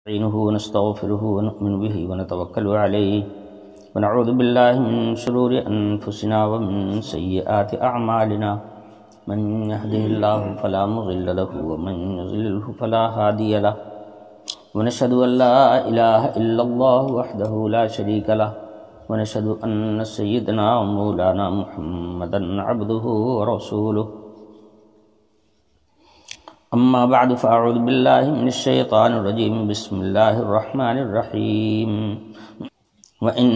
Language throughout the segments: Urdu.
نستعينه ونستغفره ونؤمن به ونتوكل عليه ونعوذ بالله من شرور أنفسنا ومن سيئات أعمالنا من يهده الله فلا مضل له ومن يضلله فلا هادي له ونشهد أن لا إله إلا الله وحده لا شريك له ونشهد أن سيدنا ومولانا محمدا عبده ورسوله أما بعد فأعوذ بالله من الشيطان الرجيم بسم الله الرحمن الرحيم وإن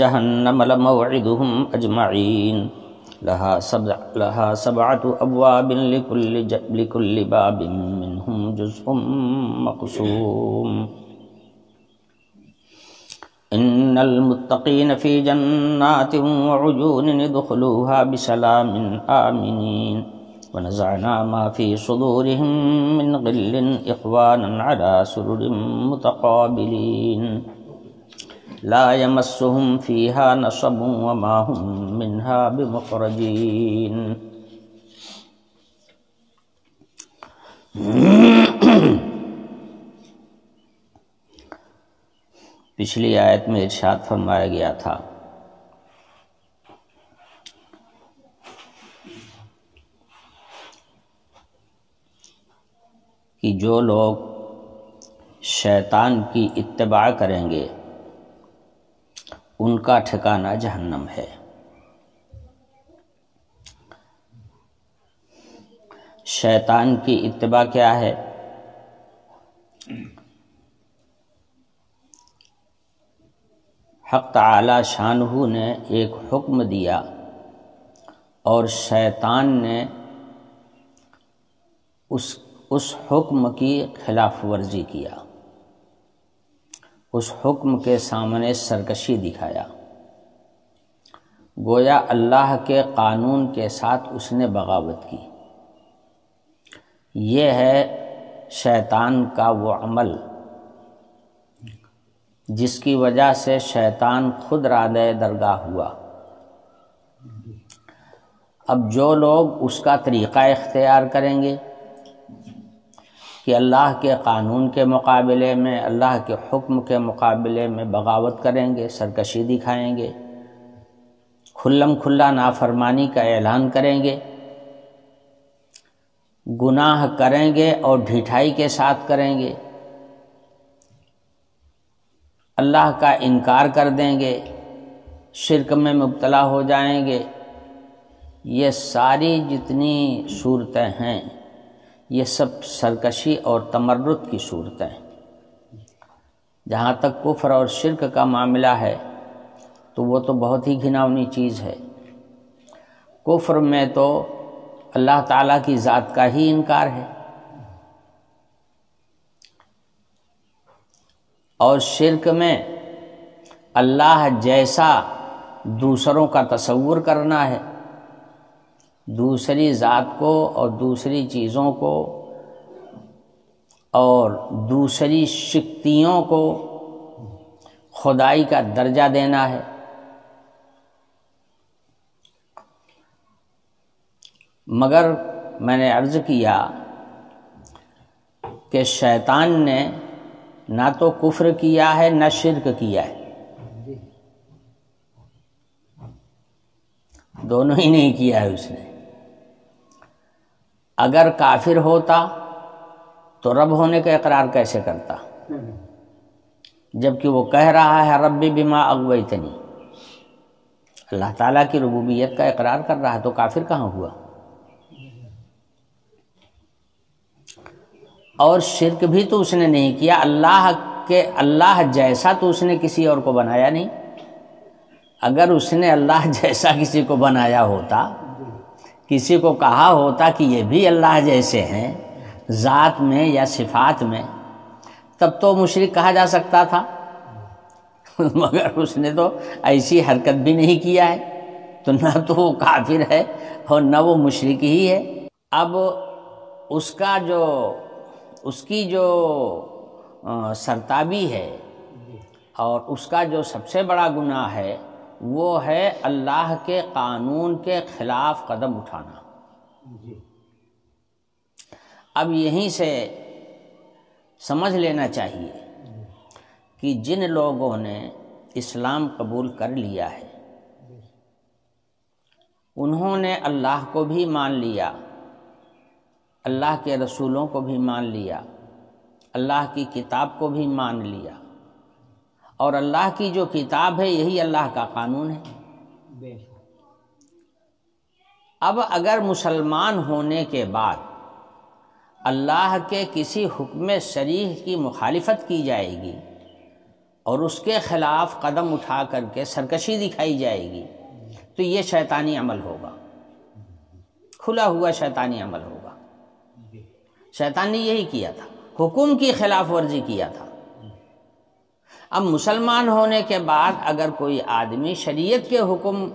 جهنم لموعدهم أجمعين لها سبعة أبواب لكل باب منهم جزء مقسوم إن المتقين في جنات وعيون ادخلوها بسلام آمنين ونزعنا ما في صدورهم من غل إخوانا على سرر متقابلين لا يمسهم فيها نصب وما هم منها بمخرجين. پچھلی آیت میں ارشاد فرمایا گیا تھا کہ جو لوگ شیطان کی اتباع کریں گے ان کا ٹھکانہ جہنم ہے. شیطان کی اتباع کیا ہے؟ حق تعالی شانہ نے ایک حکم دیا اور شیطان نے اس حکم کی خلاف ورزی کیا، اس حکم کے سامنے سرکشی دکھایا، گویا اللہ کے قانون کے ساتھ اس نے بغاوت کی. یہ ہے شیطان کا وہ عمل جس کی وجہ سے شیطان خود رادہ درگاہ ہوا. اب جو لوگ اس کا طریقہ اختیار کریں گے کہ اللہ کے قانون کے مقابلے میں، اللہ کے حکم کے مقابلے میں بغاوت کریں گے، سرکشی دکھائیں گے، کھلم کھلا نافرمانی کا اعلان کریں گے، گناہ کریں گے اور ڈھیٹھائی کے ساتھ کریں گے، اللہ کا انکار کر دیں گے، شرک میں مبتلا ہو جائیں گے. یہ ساری جتنی صورتیں ہیں یہ سب سرکشی اور تمرد کی صورتیں ہیں. جہاں تک کفر اور شرک کا معاملہ ہے تو وہ تو بہت ہی گھناؤنی چیز ہے. کفر میں تو اللہ تعالیٰ کی ذات کا ہی انکار ہے، اور شرک میں اللہ جیسا دوسروں کا تصور کرنا ہے، دوسری ذات کو اور دوسری چیزوں کو اور دوسری شکتیوں کو خدائی کا درجہ دینا ہے. مگر میں نے عرض کیا کہ شیطان نے نہ تو کفر کیا ہے نہ شرک کیا ہے، دونوں ہی نہیں کیا ہے اس نے. اگر کافر ہوتا تو رب ہونے کا اقرار کیسے کرتا، جبکہ وہ کہہ رہا ہے ربی بما اغویتنی، اللہ تعالیٰ کی ربوبیت کا اقرار کر رہا ہے، تو کافر کہاں ہوا؟ اور شرک بھی تو اس نے نہیں کیا، اللہ جیسا تو اس نے کسی اور کو بنایا نہیں. اگر اس نے اللہ جیسا کسی کو بنایا ہوتا، کسی کو کہا ہوتا کہ یہ بھی اللہ جیسے ہیں ذات میں یا صفات میں، تب تو مشرک کہا جا سکتا تھا. مگر اس نے تو ایسی حرکت بھی نہیں کیا ہے، تو نہ تو وہ کافر ہے اور نہ وہ مشرک ہی ہے. اب اس کی جو سرتابی ہے اور اس کا جو سب سے بڑا گناہ ہے وہ ہے اللہ کے قانون کے خلاف قدم اٹھانا. اب یہیں سے سمجھ لینا چاہیے کہ جن لوگوں نے اسلام قبول کر لیا ہے انہوں نے اللہ کو بھی مان لیا، اللہ کے رسولوں کو بھی مان لیا، اللہ کی کتاب کو بھی مان لیا، اور اللہ کی جو کتاب ہے یہی اللہ کا قانون ہے۔ اب اگر مسلمان ہونے کے بعد اللہ کے کسی حکم صریح کی مخالفت کی جائے گی اور اس کے خلاف قدم اٹھا کر کے سرکشی دکھائی جائے گی تو یہ شیطانی عمل ہوگا، کھلا ہوا شیطانی عمل ہوگا۔ شیطان نے یہی کیا تھا، حکم کی خلاف ورزی کیا تھا۔ اب مسلمان ہونے کے بعد اگر کوئی آدمی شریعت کے حکم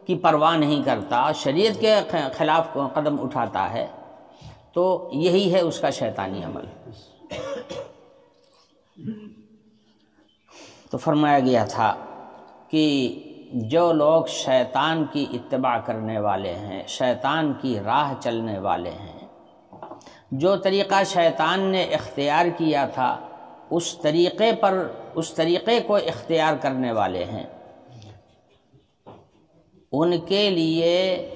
کی پرواہ نہیں کرتا، شریعت کے خلاف قدم اٹھاتا ہے تو یہی ہے اس کا شیطانی عمل۔ تو فرمایا گیا تھا کہ جو لوگ شیطان کی اتباع کرنے والے ہیں، شیطان کی راہ چلنے والے ہیں، جو طریقہ شیطان نے اختیار کیا تھا اس طریقے کو اختیار کرنے والے ہیں، ان کے لیے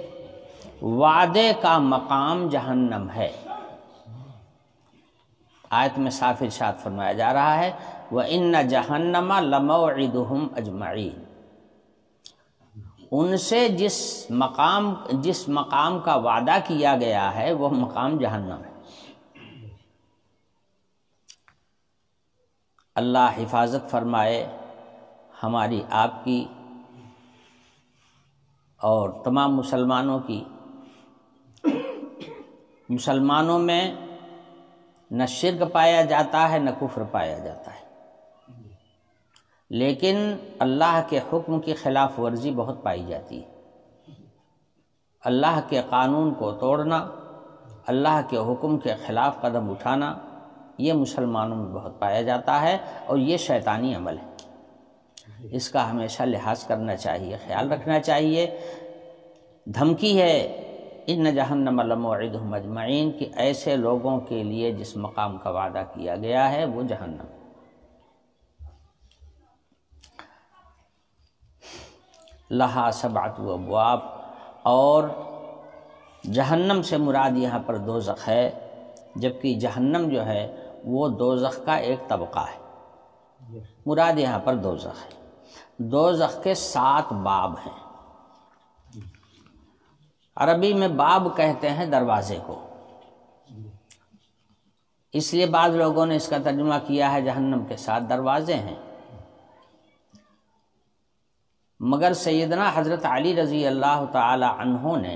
وعدے کا مقام جہنم ہے۔ آیت میں صاف ارشاد فرمایا جا رہا ہے وَإِنَّ جَهَنَّمَ لَمَوْعِدُهُمْ أَجْمَعِينَ، ان سے جس مقام کا وعدہ کیا گیا ہے وہ مقام جہنم ہے۔ اللہ حفاظت فرمائے ہماری، آپ کی اور تمام مسلمانوں کی۔ مسلمانوں میں نہ شرک پایا جاتا ہے نہ کفر پایا جاتا ہے، لیکن اللہ کے حکم کی خلاف ورزی بہت پائی جاتی ہے۔ اللہ کے قانون کو توڑنا، اللہ کے حکم کے خلاف قدم اٹھانا، یہ مسلمانوں میں بہت پایا جاتا ہے، اور یہ شیطانی عمل ہے۔ اس کا ہمیشہ لحاظ کرنا چاہیے، خیال رکھنا چاہیے۔ دھمکی ہے ان جہنم لموعدہم اجمعین، کہ ایسے لوگوں کے لیے جس مقام کا وعدہ کیا گیا ہے وہ جہنم۔ لہا سبعۃ ابواب، اور جہنم سے مراد یہاں پر دوزخ ہے، جبکہ جہنم جو ہے وہ دوزخ کا ایک طبقہ ہے۔ مراد یہاں پر دوزخ ہے۔ دوزخ کے 7 باب ہیں۔ عربی میں باب کہتے ہیں دروازے کو، اس لیے بعض لوگوں نے اس کا ترجمہ کیا ہے جہنم کے 7 دروازے ہیں، مگر سیدنا حضرت علی رضی اللہ تعالی عنہ نے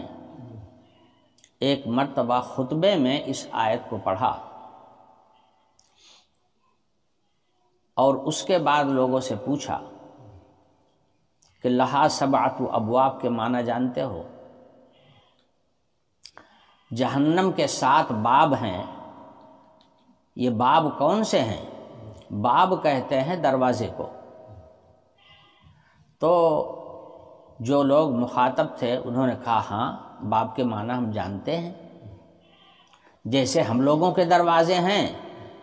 ایک مرتبہ خطبے میں اس آیت کو پڑھا، اور اس کے بعد لوگوں سے پوچھا کہ لہا سبعۃ ابواب کے معنی جانتے ہو؟ جہنم کے 7 باب ہیں، یہ باب کون سے ہیں؟ باب کہتے ہیں دروازے کو۔ تو جو لوگ مخاطب تھے انہوں نے کہا ہاں باب کے معنی ہم جانتے ہیں، جیسے ہم لوگوں کے دروازے ہیں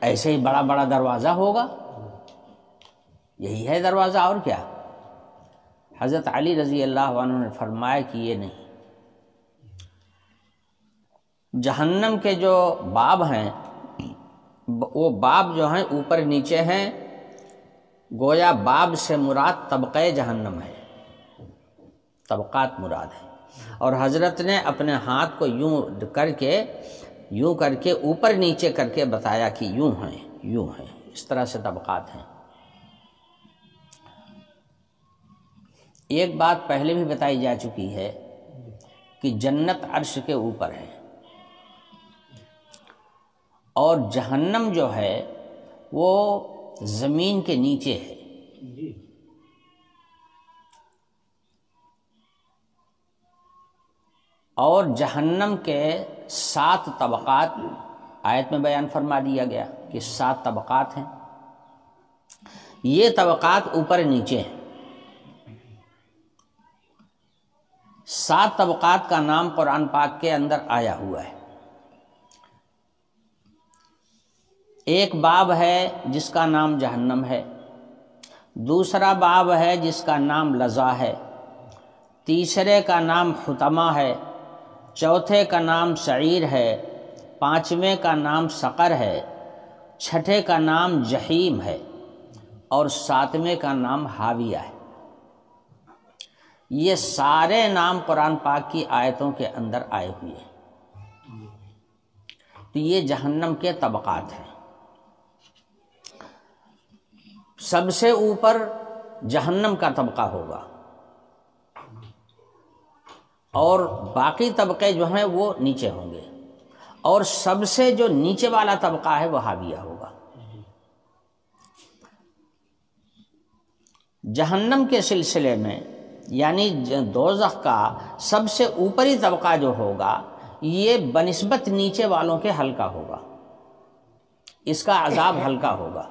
ایسے ہی بڑا بڑا دروازہ ہوگا، یہی ہے دروازہ اور کیا۔ حضرت علی رضی اللہ عنہ نے فرمایا کہ یہ نہیں، جہنم کے جو باب ہیں وہ باب جو ہیں اوپر نیچے ہیں، گویا باب سے مراد طبقہ جہنم ہے، طبقات مراد ہے۔ اور حضرت نے اپنے ہاتھ کو یوں کر کے اوپر نیچے کر کے بتایا کہ یوں ہیں، اس طرح سے طبقات ہیں۔ ایک بات پہلے بھی بتائی جا چکی ہے کہ جنت عرش کے اوپر ہے، اور جہنم جو ہے وہ زمین کے نیچے ہے۔ اور جہنم کے 7 طبقات آیت میں بیان فرما دیا گیا کہ 7 طبقات ہیں، یہ طبقات اوپر نیچے ہیں۔ 7 طبقات کا نام قرآن پاک کے اندر آیا ہوا ہے۔ ایک باب ہے جس کا نام جہنم ہے، دوسرا باب ہے جس کا نام لظا ہے، تیسرے کا نام حطمہ ہے، چوتھے کا نام سعیر ہے، پانچویں کا نام سقر ہے، چھٹے کا نام جہیم ہے اور ساتویں کا نام حاویہ ہے۔ یہ سارے نام قرآن پاک کی آیتوں کے اندر آئے ہوئے ہیں۔ تو یہ جہنم کے طبقات ہیں۔ سب سے اوپر جہنم کا طبقہ ہوگا اور باقی طبقے جو ہیں وہ نیچے ہوں گے، اور سب سے جو نیچے والا طبقہ ہے وہ حاویہ ہوگا۔ جہنم کے سلسلے میں یعنی دوزخ کا سب سے اوپری طبقہ جو ہوگا یہ بنسبت نیچے والوں کے ہلکا ہوگا، اس کا عذاب ہلکا ہوگا،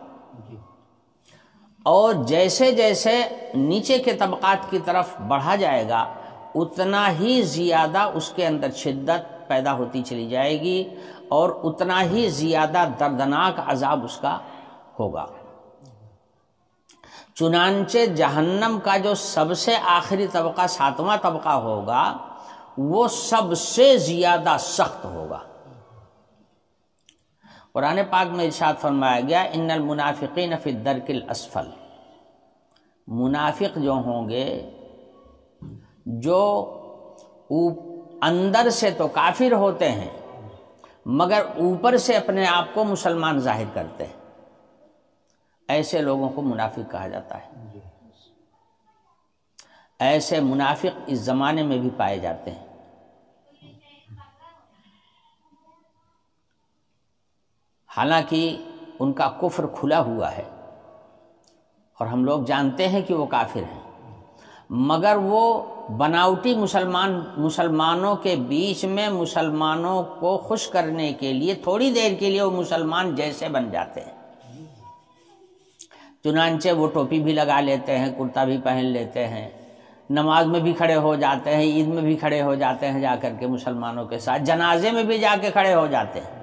اور جیسے جیسے نیچے کے طبقات کی طرف بڑھا جائے گا اتنا ہی زیادہ اس کے اندر شدت پیدا ہوتی چلی جائے گی اور اتنا ہی زیادہ دردناک عذاب اس کا ہوگا۔ چنانچہ جہنم کا جو سب سے آخری طبقہ ساتواں طبقہ ہوگا وہ سب سے زیادہ سخت ہوگا۔ قرآن پاک میں ارشاد فرمایا گیا ان المنافقین فی الدرک الاسفل، منافق جو ہوں گے جو اندر سے تو کافر ہوتے ہیں مگر اوپر سے اپنے آپ کو مسلمان ظاہر کرتے ہیں، ایسے لوگوں کو منافق کہا جاتا ہے۔ ایسے منافق اس زمانے میں بھی پائے جاتے ہیں۔ حالانکہ ان کا کفر کھلا ہوا ہے اور ہم لوگ جانتے ہیں کہ وہ کافر ہیں، مگر وہ بناوٹی مسلمانوں کے بیچ میں مسلمانوں کو خوش کرنے کے لیے تھوڑی دیر کے لیے وہ مسلمان جیسے بن جاتے ہیں۔ چنانچہ وہ ٹوپی بھی لگا لیتے ہیں، کرتا بھی پہن لیتے ہیں، نماز میں بھی کھڑے ہو جاتے ہیں، عید میں بھی کھڑے ہو جاتے ہیں جا کر کے مسلمانوں کے ساتھ، جنازے میں بھی جا کے کھڑے ہو جاتے ہیں،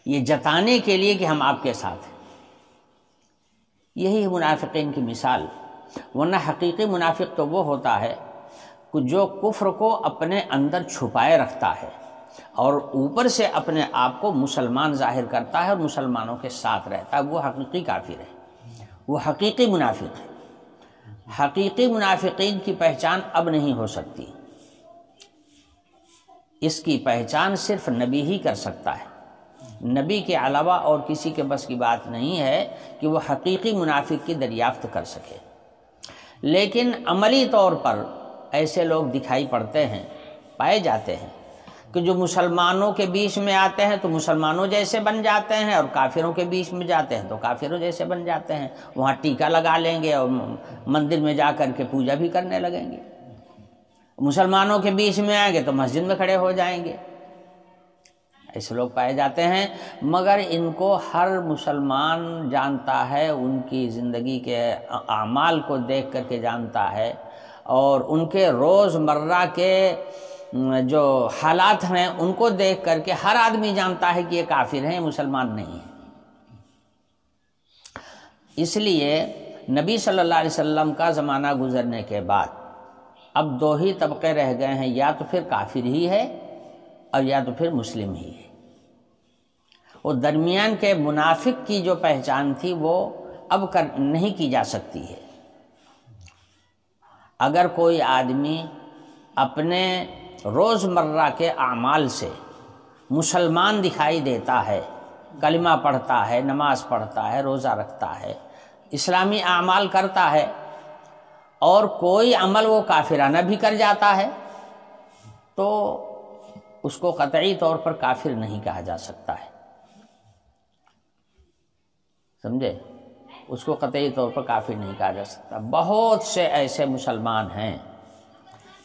یہ جتانے کے لیے کہ ہم آپ کے ساتھ ہیں۔ یہی منافقین کی مثال۔ ورنہ حقیقی منافق تو وہ ہوتا ہے کہ جو کفر کو اپنے اندر چھپائے رکھتا ہے اور اوپر سے اپنے آپ کو مسلمان ظاہر کرتا ہے اور مسلمانوں کے ساتھ رہتا ہے، وہ حقیقی کافر ہے، وہ حقیقی منافق ہے۔ حقیقی منافقین کی پہچان اب نہیں ہو سکتی، اس کی پہچان صرف نبی ہی کر سکتا ہے، نبی کے علاوہ اور کسی کے بس کی بات نہیں ہے کہ وہ حقیقی منافق کی دریافت کر سکے۔ لیکن عملی طور پر ایسے لوگ دکھائی پڑتے ہیں، پائے جاتے ہیں کہ جو مسلمانوں کے بیچ میں آتے ہیں تو مسلمانوں جیسے بن جاتے ہیں اور کافروں کے بیچ میں جاتے ہیں تو کافروں جیسے بن جاتے ہیں، وہاں ٹیکا لگا لیں گے اور مندر میں جا کر کے پوجا بھی کرنے لگیں گے، مسلمانوں کے بیچ میں آئیں گے تو مسجد میں کھڑے ہو جائیں گے، ایسے لوگ پائے جاتے ہیں۔ مگر ان کو ہر مسلمان جانتا ہے، ان کی زندگی کے اعمال کو دیکھ کر کے جانتا ہے اور ان کے روز مرہ کے جو حالات ہیں ان کو دیکھ کر کے ہر آدمی جانتا ہے کہ یہ کافر ہیں، مسلمان نہیں ہیں۔ اس لیے نبی صلی اللہ علیہ وسلم کا زمانہ گزرنے کے بعد اب دو ہی طبقے رہ گئے ہیں، یا تو پھر کافر ہی ہے اور یا تو پھر مسلم ہی ہے۔ وہ درمیان کے منافق کی جو پہچان تھی وہ اب نہیں کی جا سکتی ہے۔ اگر کوئی آدمی اپنے روز مرہ کے اعمال سے مسلمان دکھائی دیتا ہے، کلمہ پڑھتا ہے، نماز پڑھتا ہے، روزہ رکھتا ہے، اسلامی اعمال کرتا ہے، اور کوئی عمل وہ کافرانہ بھی کر جاتا ہے تو اس کو قطعی طور پر کافر نہیں کہا جا سکتا ہے، سمجھے؟ اس کو قطعی طور پر کافر نہیں کہا جا سکتا۔ بہت سے ایسے مسلمان ہیں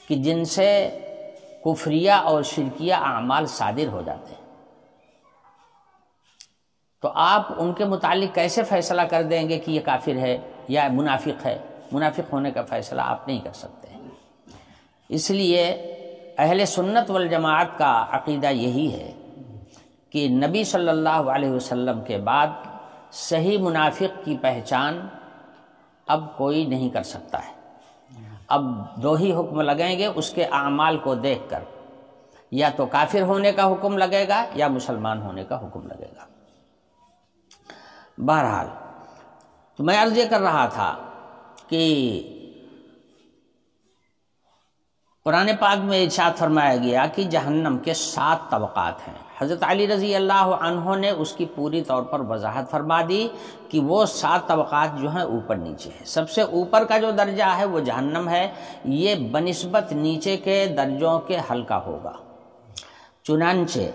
کہ جن سے کفریہ اور شرکیہ اعمال صادر ہو جاتے ہیں، تو آپ ان کے متعلق کیسے فیصلہ کر دیں گے کہ یہ کافر ہے یا منافق ہے؟ منافق ہونے کا فیصلہ آپ نہیں کر سکتے۔ اس لیے اہل سنت والجماعت کا عقیدہ یہی ہے کہ نبی صلی اللہ علیہ وسلم کے بعد صحیح منافق کی پہچان اب کوئی نہیں کر سکتا ہے۔ اب دو ہی حکم لگیں گے اس کے اعمال کو دیکھ کر، یا تو کافر ہونے کا حکم لگے گا یا مسلمان ہونے کا حکم لگے گا۔ بہرحال تو میں عرض یہ کر رہا تھا کہ قرآن پاک میں ارشاد فرمایا گیا کہ جہنم کے 7 طبقات ہیں۔ حضرت علی رضی اللہ عنہ نے اس کی پوری طور پر وضاحت فرما دی کہ وہ 7 طبقات جو ہیں اوپر نیچے ہیں۔ سب سے اوپر کا جو درجہ ہے وہ جہنم ہے، یہ بنسبت نیچے کے درجوں کے ہلکا ہوگا۔ چنانچہ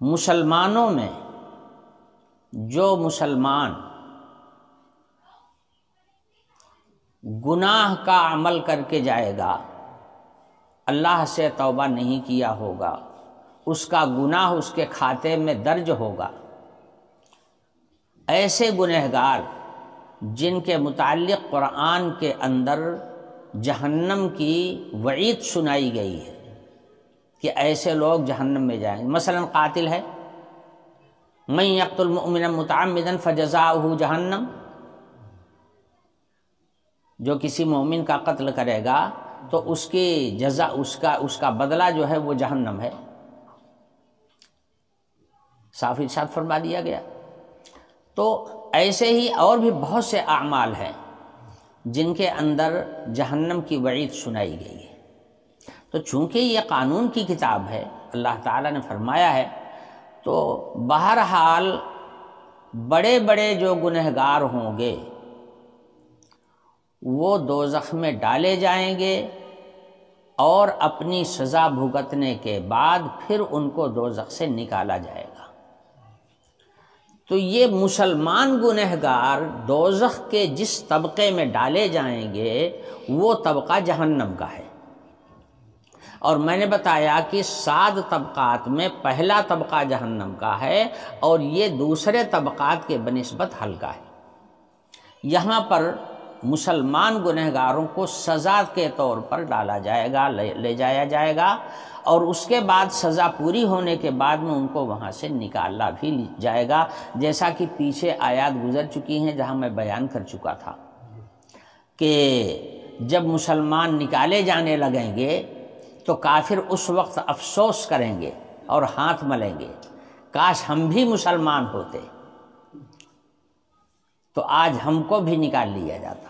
مسلمانوں میں جو مسلمان گناہ کا عمل کر کے جائے گا، اللہ سے توبہ نہیں کیا ہوگا، اس کا گناہ اس کے کھاتے میں درج ہوگا۔ ایسے گنہگار جن کے متعلق قرآن کے اندر جہنم کی وعید سنائی گئی ہے کہ ایسے لوگ جہنم میں جائیں گے، مثلا قاتل ہے، من یقتل مؤمنا متعمدا فجزاؤہ جہنم، جو کسی مومن کا قتل کرے گا تو اس کی جزا، اس کا بدلہ جو ہے وہ جہنم ہے، صاف ارشاد فرما دیا گیا۔ تو ایسے ہی اور بھی بہت سے اعمال ہیں جن کے اندر جہنم کی وعید سنائی گئی ہے۔ تو چونکہ یہ قانون کی کتاب ہے، اللہ تعالیٰ نے فرمایا ہے، تو بہرحال بڑے بڑے جو گنہگار ہوں گے وہ دوزخ میں ڈالے جائیں گے، اور اپنی سزا بھگتنے کے بعد پھر ان کو دوزخ سے نکالا جائے گا۔ تو یہ مسلمان گنہگار دوزخ کے جس طبقے میں ڈالے جائیں گے وہ طبقہ جہنم کا ہے، اور میں نے بتایا کہ 7 طبقات میں پہلا طبقہ جہنم کا ہے، اور یہ دوسرے طبقات کے بنسبت ہلکا ہے۔ یہاں پر مسلمان گنہگاروں کو سزا کے طور پر ڈالا جائے گا، لے جایا جائے گا، اور اس کے بعد سزا پوری ہونے کے بعد میں ان کو وہاں سے نکالا بھی جائے گا، جیسا کہ پیچھے آیات گزر چکی ہیں جہاں میں بیان کر چکا تھا کہ جب مسلمان نکالے جانے لگیں گے تو کافر اس وقت افسوس کریں گے اور ہاتھ ملیں گے، کاش ہم بھی مسلمان ہوتے تو آج ہم کو بھی نکال لیا جاتا۔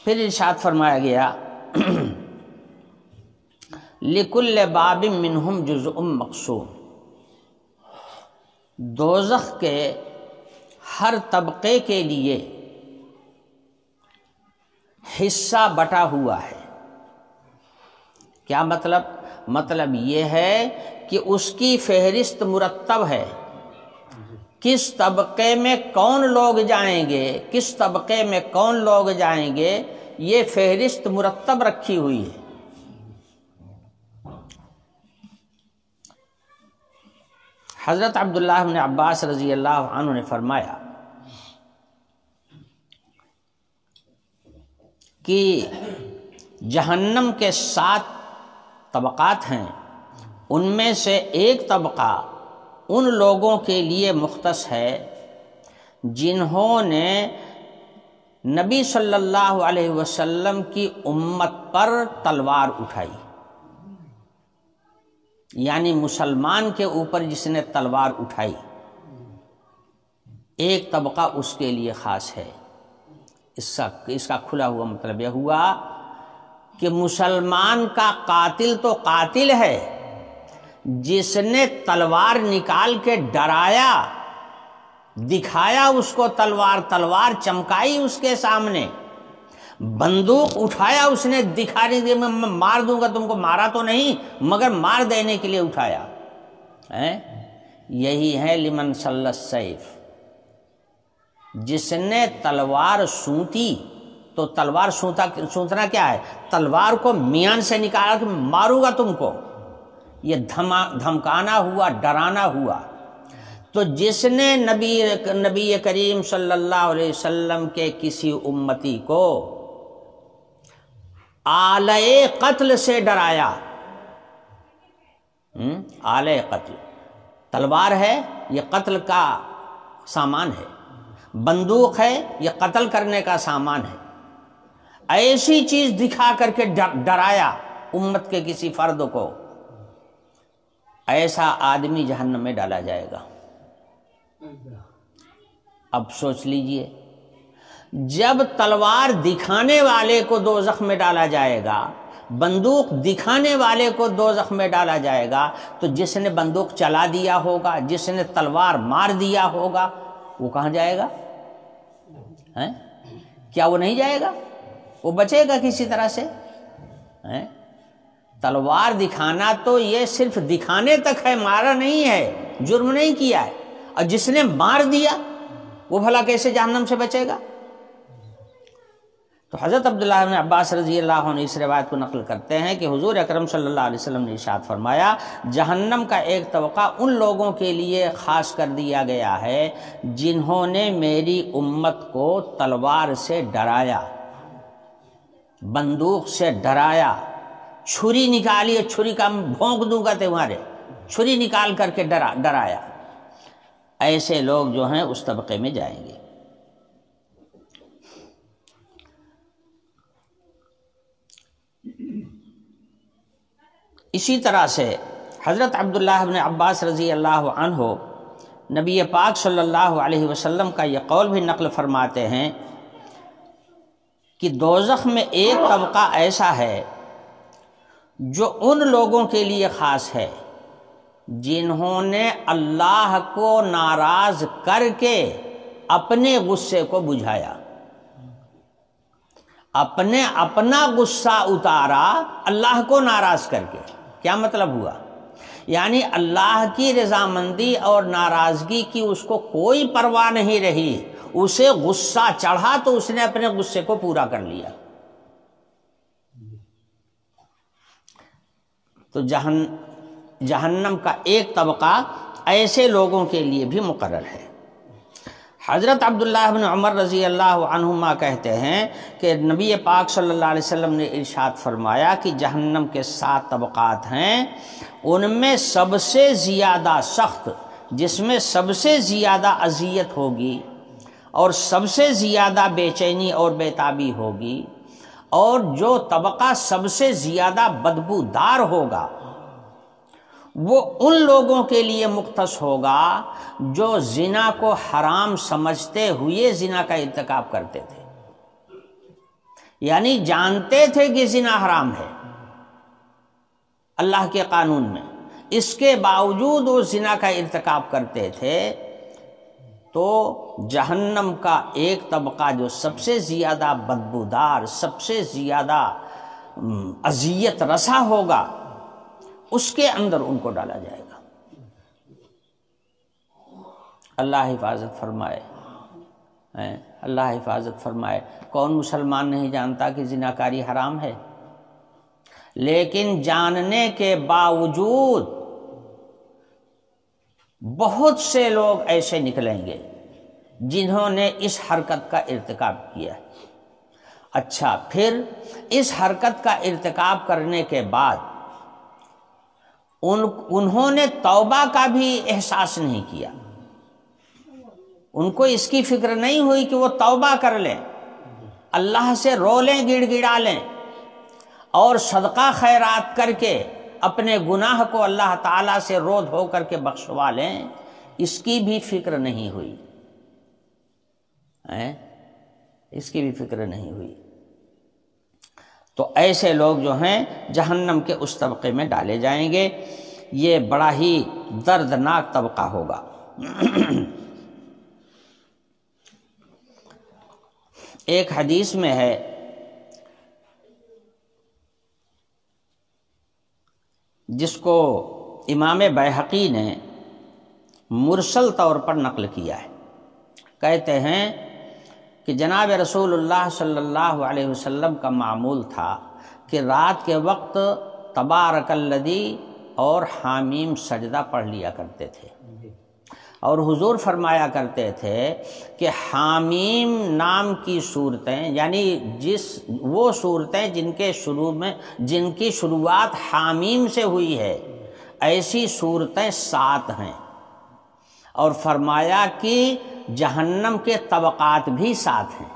پھر ارشاد فرمایا گیا لِكُلِّ بَابٍ مِّنْهُمْ جُزْءٌ مَّقْسُومٌ، دوزخ کے ہر طبقے کے لیے حصہ بٹا ہوا ہے۔ کیا مطلب؟ مطلب یہ ہے کہ اس کی فہرست مرتب ہے، کس طبقے میں کون لوگ جائیں گے، کس طبقے میں کون لوگ جائیں گے، یہ فہرست مرتب رکھی ہوئی ہے۔ حضرت عبداللہ بن عباس رضی اللہ عنہ نے فرمایا کہ جہنم کے 7 طبقات ہیں، ان میں سے ایک طبقہ ان لوگوں کے لیے مختص ہے جنہوں نے نبی صلی اللہ علیہ وسلم کی امت پر تلوار اٹھائی، یعنی مسلمان کے اوپر جس نے تلوار اٹھائی، ایک طبقہ اس کے لیے خاص ہے۔ اس کا کھلا ہوا مطلب یہ ہوا کہ مسلمان کا قاتل تو قاتل ہے، جس نے تلوار نکال کے ڈرایا، دکھایا اس کو تلوار چمکائی اس کے سامنے، بندوق اٹھایا اس نے دکھانے کے میں مار دوں گا تم کو، مارا تو نہیں مگر مار دینے کے لیے اٹھایا۔ یہی ہے لمن صلی السیف، جس نے تلوار سونتی، تو تلوار سونتنا کیا ہے؟ تلوار کو میان سے نکالا کہ ماروں گا تم کو، یہ دھمکانا ہوا، ڈرانا ہوا۔ تو جس نے نبی کریم صلی اللہ علیہ وسلم کے کسی امتی کو آلے قتل سے ڈرایا، آلے قتل تلوار ہے، یہ قتل کا سامان ہے، بندوق ہے، یہ قتل کرنے کا سامان ہے، ایسی چیز دکھا کر کے ڈرایا امت کے کسی فرد کو، ایسا آدمی جہنم میں ڈالا جائے گا۔ اب سوچ لیجئے، جب تلوار دکھانے والے کو دوزخ میں ڈالا جائے گا، بندوق دکھانے والے کو دوزخ میں ڈالا جائے گا، تو جس نے بندوق چلا دیا ہوگا، جس نے تلوار مار دیا ہوگا، وہ کہاں جائے گا؟ کیا وہ نہیں جائے گا؟ وہ بچے گا کسی طرح سے؟ تلوار دکھانا تو یہ صرف دکھانے تک ہے، مارا نہیں ہے، جرم نہیں کیا ہے، اور جس نے مار دیا وہ بھلا کیسے جہنم سے بچے گا؟ تو حضرت عبداللہ بن عباس رضی اللہ عنہ اس روایت کو نقل کرتے ہیں کہ حضور اکرم صلی اللہ علیہ وسلم نے ارشاد فرمایا، جہنم کا ایک طبقہ ان لوگوں کے لیے خاص کر دیا گیا ہے جنہوں نے میری امت کو تلوار سے ڈرایا، بندوق سے ڈرایا، چھری نکالی، چھری کا بھونک دوں گا تمہارے، چھری نکال کر کے ڈرایا، ایسے لوگ جو ہیں اس طبقے میں جائیں گے۔ اسی طرح سے حضرت عبداللہ بن عباس رضی اللہ عنہ نبی پاک صلی اللہ علیہ وسلم کا یہ قول بھی نقل فرماتے ہیں کہ دوزخ میں ایک طبقہ ایسا ہے جو ان لوگوں کے لیے خاص ہے جنہوں نے اللہ کو ناراض کر کے اپنے غصے کو بجھایا، اپنا غصہ اتارا اللہ کو ناراض کر کے۔ کیا مطلب ہوا؟ یعنی اللہ کی رضامندی اور ناراضگی کی اس کو کوئی پرواہ نہیں رہی، اسے غصہ چڑھا تو اس نے اپنے غصے کو پورا کر لیا۔ تو جہنم کا ایک طبقہ ایسے لوگوں کے لیے بھی مقرر ہے۔ حضرت عبداللہ بن عمر رضی اللہ عنہما کہتے ہیں کہ نبی پاک صلی اللہ علیہ وسلم نے ارشاد فرمایا کہ جہنم کے 7 طبقات ہیں، ان میں سب سے زیادہ سخت، جس میں سب سے زیادہ اذیت ہوگی اور سب سے زیادہ بے چینی اور بیتابی ہوگی، اور جو طبقہ سب سے زیادہ بدبودار ہوگا وہ ان لوگوں کے لیے مختص ہوگا جو زنا کو حرام سمجھتے ہوئے زنا کا ارتکاب کرتے تھے، یعنی جانتے تھے کہ زنا حرام ہے اللہ کے قانون میں، اس کے باوجود وہ زنا کا ارتکاب کرتے تھے۔ تو جہنم کا ایک طبقہ جو سب سے زیادہ بدبودار، سب سے زیادہ اذیت رسا ہوگا، اس کے اندر ان کو ڈالا جائے گا۔ اللہ حفاظت فرمائے، اللہ حفاظت فرمائے۔ کون مسلمان نہیں جانتا کہ زناکاری حرام ہے؟ لیکن جاننے کے باوجود بہت سے لوگ ایسے نکلیں گے جنہوں نے اس حرکت کا ارتکاب کیا ہے۔ اچھا، پھر اس حرکت کا ارتکاب کرنے کے بعد انہوں نے توبہ کا بھی احساس نہیں کیا، ان کو اس کی فکر نہیں ہوئی کہ وہ توبہ کر لیں، اللہ سے رو لیں، گڑ گڑا لیں، اور صدقہ خیرات کر کے اپنے گناہ کو اللہ تعالیٰ سے رو دھو کر کے بخشوا لیں، اس کی بھی فکر نہیں ہوئی، اس کی بھی فکر نہیں ہوئی۔ تو ایسے لوگ جو ہیں جہنم کے اس طبقے میں ڈالے جائیں گے، یہ بڑا ہی دردناک طبقہ ہوگا۔ ایک حدیث میں ہے جس کو امام بیہقی نے مرسل طور پر نقل کیا ہے، کہتے ہیں کہ جناب رسول اللہ صلی اللہ علیہ وسلم کا معمول تھا کہ رات کے وقت تبارک الذی اور حامیم سجدہ پڑھ لیا کرتے تھے، اور حضور فرمایا کرتے تھے کہ حامیم نام کی صورتیں، یعنی وہ صورتیں جن کی شروعات حامیم سے ہوئی ہے، ایسی صورتیں 7 ہیں، اور فرمایا کہ جہنم کے طبقات بھی ساتھ ہیں۔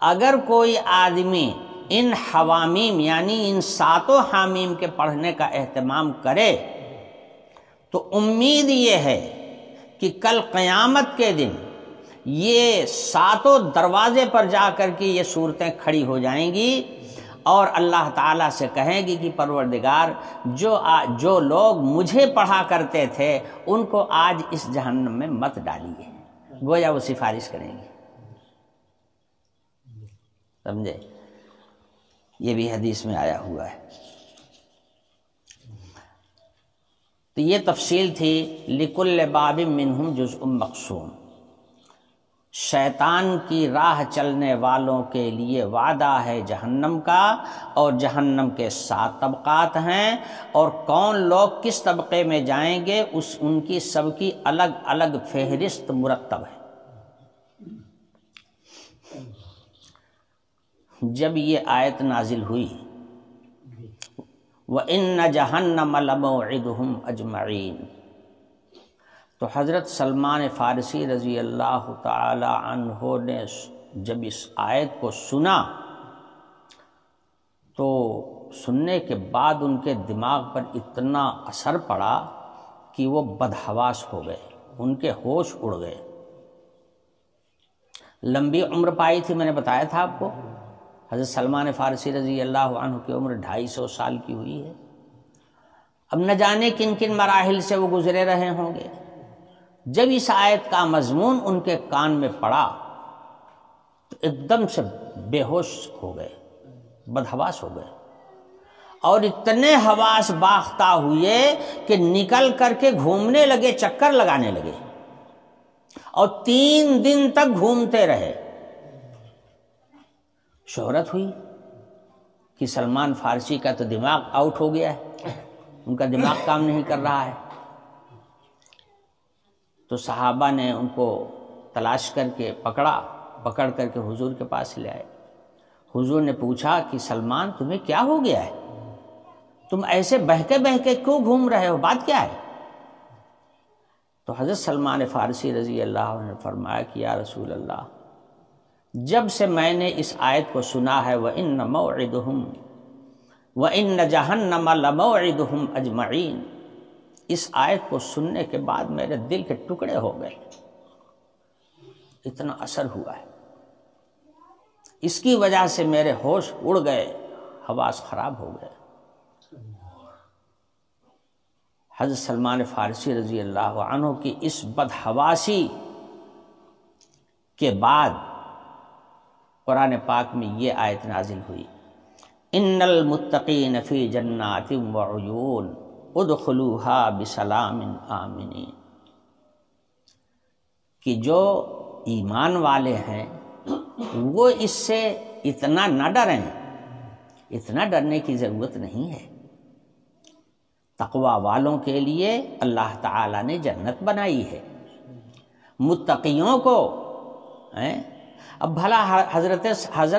اگر کوئی آدمی ان حوامیم یعنی ان ساتوں حامیم کے پڑھنے کا اہتمام کرے تو امید یہ ہے کہ کل قیامت کے دن یہ ساتوں دروازے پر جا کر کے یہ صورتیں کھڑی ہو جائیں گی اور اللہ تعالیٰ سے کہیں گی کہ پروردگار جو لوگ مجھے پڑھا کرتے تھے ان کو آج اس جہنم میں مت ڈالیے، گویا وہ سفارش کریں گے۔ سمجھے؟ یہ بھی حدیث میں آیا ہوا ہے۔ تو یہ تفصیل تھی لِكُلِّ بَابٍ مِّنْهُمْ جُزْءٌ مَقْسُومٌ۔ شیطان کی راہ چلنے والوں کے لیے وعدہ ہے جہنم کا، اور جہنم کے 7 طبقات ہیں، اور کون لوگ کس طبقے میں جائیں گے ان کی سب کی الگ الگ فہرست مرتب ہے۔ جب یہ آیت نازل ہوئی وَإِنَّ جَهَنَّمَ لَمَوْعِدُهُمْ أَجْمَعِينَ، تو حضرت سلمان فارسی رضی اللہ تعالی عنہ نے جب اس آیت کو سنا تو سننے کے بعد ان کے دماغ پر اتنا اثر پڑا کہ وہ بدحواس ہو گئے، ان کے ہوش اڑ گئے۔ لمبی عمر پائی تھی، میں نے بتایا تھا آپ کو، حضرت سلمان فارسی رضی اللہ عنہ کی عمر 250 سال کی ہوئی ہے۔ اب نہ جانے کن کن مراحل سے وہ گزرے رہے ہوں گے۔ جب اس آیت کا مضمون ان کے کان میں پڑا تو ایک دم سے بے ہوش ہو گئے، بدحواس ہو گئے، اور اتنے حواس باختہ ہوئے کہ نکل کر کے گھومنے لگے، چکر لگانے لگے، اور 3 دن تک گھومتے رہے۔ شہرت ہوئی کہ سلمان فارسی کا تو دماغ آؤٹ ہو گیا ہے، ان کا دماغ کام نہیں کر رہا ہے۔ تو صحابہ نے ان کو تلاش کر کے پکڑ کر کے حضور کے پاس لے آئے۔ حضور نے پوچھا کہ سلمان تمہیں کیا ہو گیا ہے؟ تم ایسے بہکے کیوں گھوم رہے ہو؟ بات کیا ہے؟ تو حضرت سلمان فارسی رضی اللہ عنہ نے فرمایا کہ یا رسول اللہ، جب سے میں نے اس آیت کو سنا ہے وَإِنَّ مَوْعِدُهُمْ وَإِنَّ جَهَنَّمَ لَمَوْعِدُهُمْ أَجْمَعِينَ، اس آیت کو سننے کے بعد میرے دل کے ٹکڑے ہو گئے، اتنا اثر ہوا ہے، اس کی وجہ سے میرے ہوش اڑ گئے، حواس خراب ہو گئے۔ حضرت سلمان فارسی رضی اللہ عنہ کی اس بدحواسی کے بعد قرآن پاک میں یہ آیت نازل ہوئی ان المتقین فی جنات وعیون ادخلوها بسلام آمنین، کہ جو ایمان والے ہیں وہ اس سے اتنا نہ ڈریں، اتنا ڈرنے کی ضرورت نہیں ہے۔ تقوی والوں کے لیے اللہ تعالیٰ نے جنت بنائی ہے، متقیوں کو اب بھلا حضرت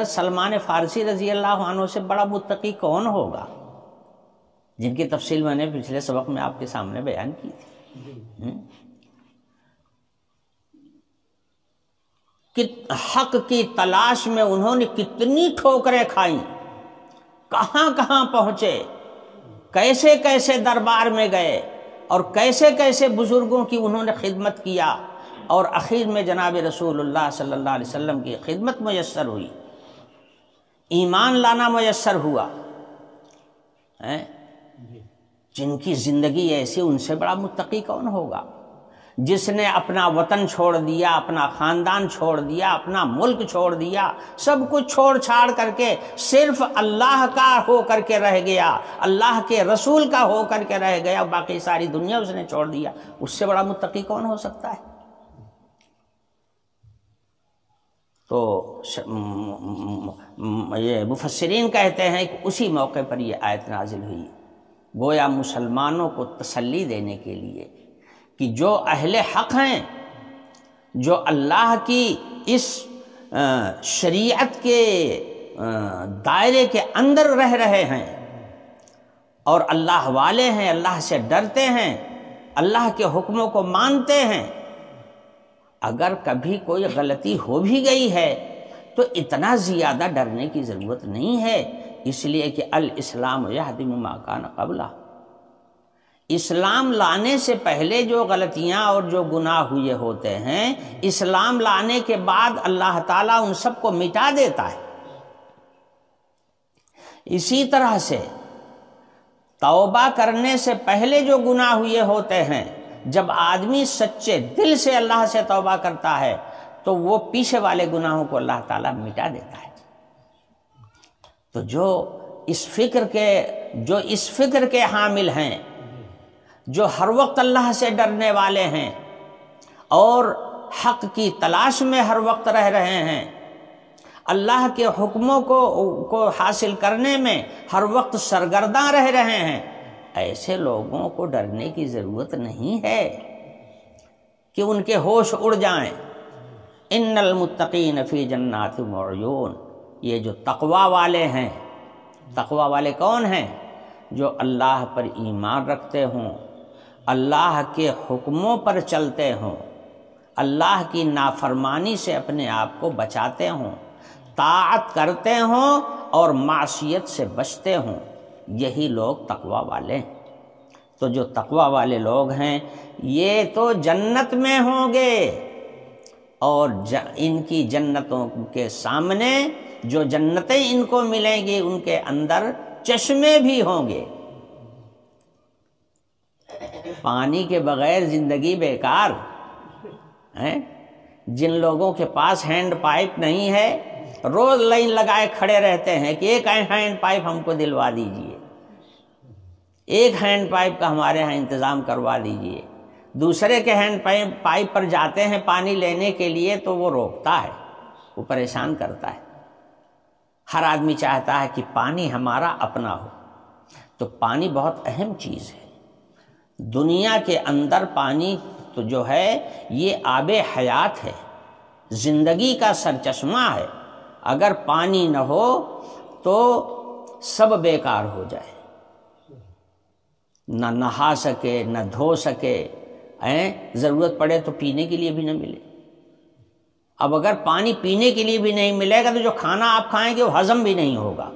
سلمان فارسی رضی اللہ عنہ سے بڑا متقی کون ہوگا، جن کی تفصیل میں نے پچھلے سبق میں آپ کے سامنے بیان کی تھی۔ کہ حق کی تلاش میں انہوں نے کتنی ٹھوکریں کھائیں، کہاں کہاں پہنچے، کیسے کیسے دربار میں گئے، اور کیسے کیسے بزرگوں کی انہوں نے خدمت کیا، اور آخر میں جناب رسول اللہ صلی اللہ علیہ وسلم کی خدمت میسر ہوئی، ایمان لانا میسر ہوا۔ جن کی زندگی ایسی، ان سے بڑا متقی کون ہوگا؟ جس نے اپنا وطن چھوڑ دیا، اپنا خاندان چھوڑ دیا، اپنا ملک چھوڑ دیا، سب کچھ چھوڑ چھاڑ کر کے صرف اللہ کا ہو کر کے رہ گیا، اللہ کے رسول کا ہو کر کے رہ گیا، باقی ساری دنیا اس نے چھوڑ دیا، اس سے بڑا متقی کون ہو سکتا ہے؟ تو یہ مفسرین کہتے ہیں کہ اسی موقع پر یہ آیت نازل ہوئی، گویا مسلمانوں کو تسلی دینے کے لیے کہ جو اہل حق ہیں، جو اللہ کی اس شریعت کے دائرے کے اندر رہ رہے ہیں اور اللہ والے ہیں، اللہ سے ڈرتے ہیں، اللہ کے حکموں کو مانتے ہیں، اگر کبھی کوئی غلطی ہو بھی گئی ہے تو اتنا زیادہ ڈرنے کی ضرورت نہیں ہے، اس لیے کہ الاسلام یہدم ما کان قبلہ، اسلام لانے سے پہلے جو غلطیاں اور جو گناہ ہوئے ہوتے ہیں، اسلام لانے کے بعد اللہ تعالیٰ ان سب کو مٹا دیتا ہے۔ اسی طرح سے توبہ کرنے سے پہلے جو گناہ ہوئے ہوتے ہیں، جب آدمی سچے دل سے اللہ سے توبہ کرتا ہے تو وہ پیچھے والے گناہوں کو اللہ تعالیٰ مٹا دیتا ہے۔ تو جو اس فکر کے حامل ہیں، جو ہر وقت اللہ سے ڈرنے والے ہیں اور حق کی تلاش میں ہر وقت رہ رہے ہیں، اللہ کے حکموں کو حاصل کرنے میں ہر وقت سرگرداں رہ رہے ہیں، ایسے لوگوں کو ڈرنے کی ضرورت نہیں ہے کہ ان کے ہوش اڑ جائیں۔ ان المتقین فی جنات وعیون، یہ جو تقوی والے ہیں، تقوی والے کون ہیں؟ جو اللہ پر ایمان رکھتے ہوں، اللہ کے حکموں پر چلتے ہوں، اللہ کی نافرمانی سے اپنے آپ کو بچاتے ہوں، طاعت کرتے ہوں اور معصیت سے بچتے ہوں، یہی لوگ تقوی والے ہیں۔ تو جو تقوی والے لوگ ہیں یہ تو جنت میں ہوں گے، اور ان کی جنتوں کے سامنے جو جنتیں ان کو ملیں گی ان کے اندر چشمے بھی ہوں گے۔ پانی کے بغیر زندگی بیکار ہے۔ جن لوگوں کے پاس ہینڈ پائپ نہیں ہے روز لائن لگائے کھڑے رہتے ہیں کہ ایک ہینڈ پائپ ہم کو دلوا دیجئے، ایک ہینڈ پائپ کا ہمارے ہاں انتظام کروا دیجئے۔ دوسرے کے ہینڈ پائپ پر جاتے ہیں پانی لینے کے لیے تو وہ روکتا ہے، وہ پریشان کرتا ہے۔ ہر آدمی چاہتا ہے کہ پانی ہمارا اپنا ہو۔ تو پانی بہت اہم چیز ہے دنیا کے اندر۔ پانی تو جو ہے یہ آب حیات ہے، زندگی کا سرچشمہ ہے۔ اگر پانی نہ ہو تو سب بیکار ہو جائے، نہ نہا سکے نہ دھو سکے، ضرورت پڑے تو پینے کے لیے بھی نہ ملے۔ اب اگر پانی پینے کے لیے بھی نہیں ملے گا تو جو کھانا آپ کھائیں گے وہ ہضم بھی نہیں ہوگا۔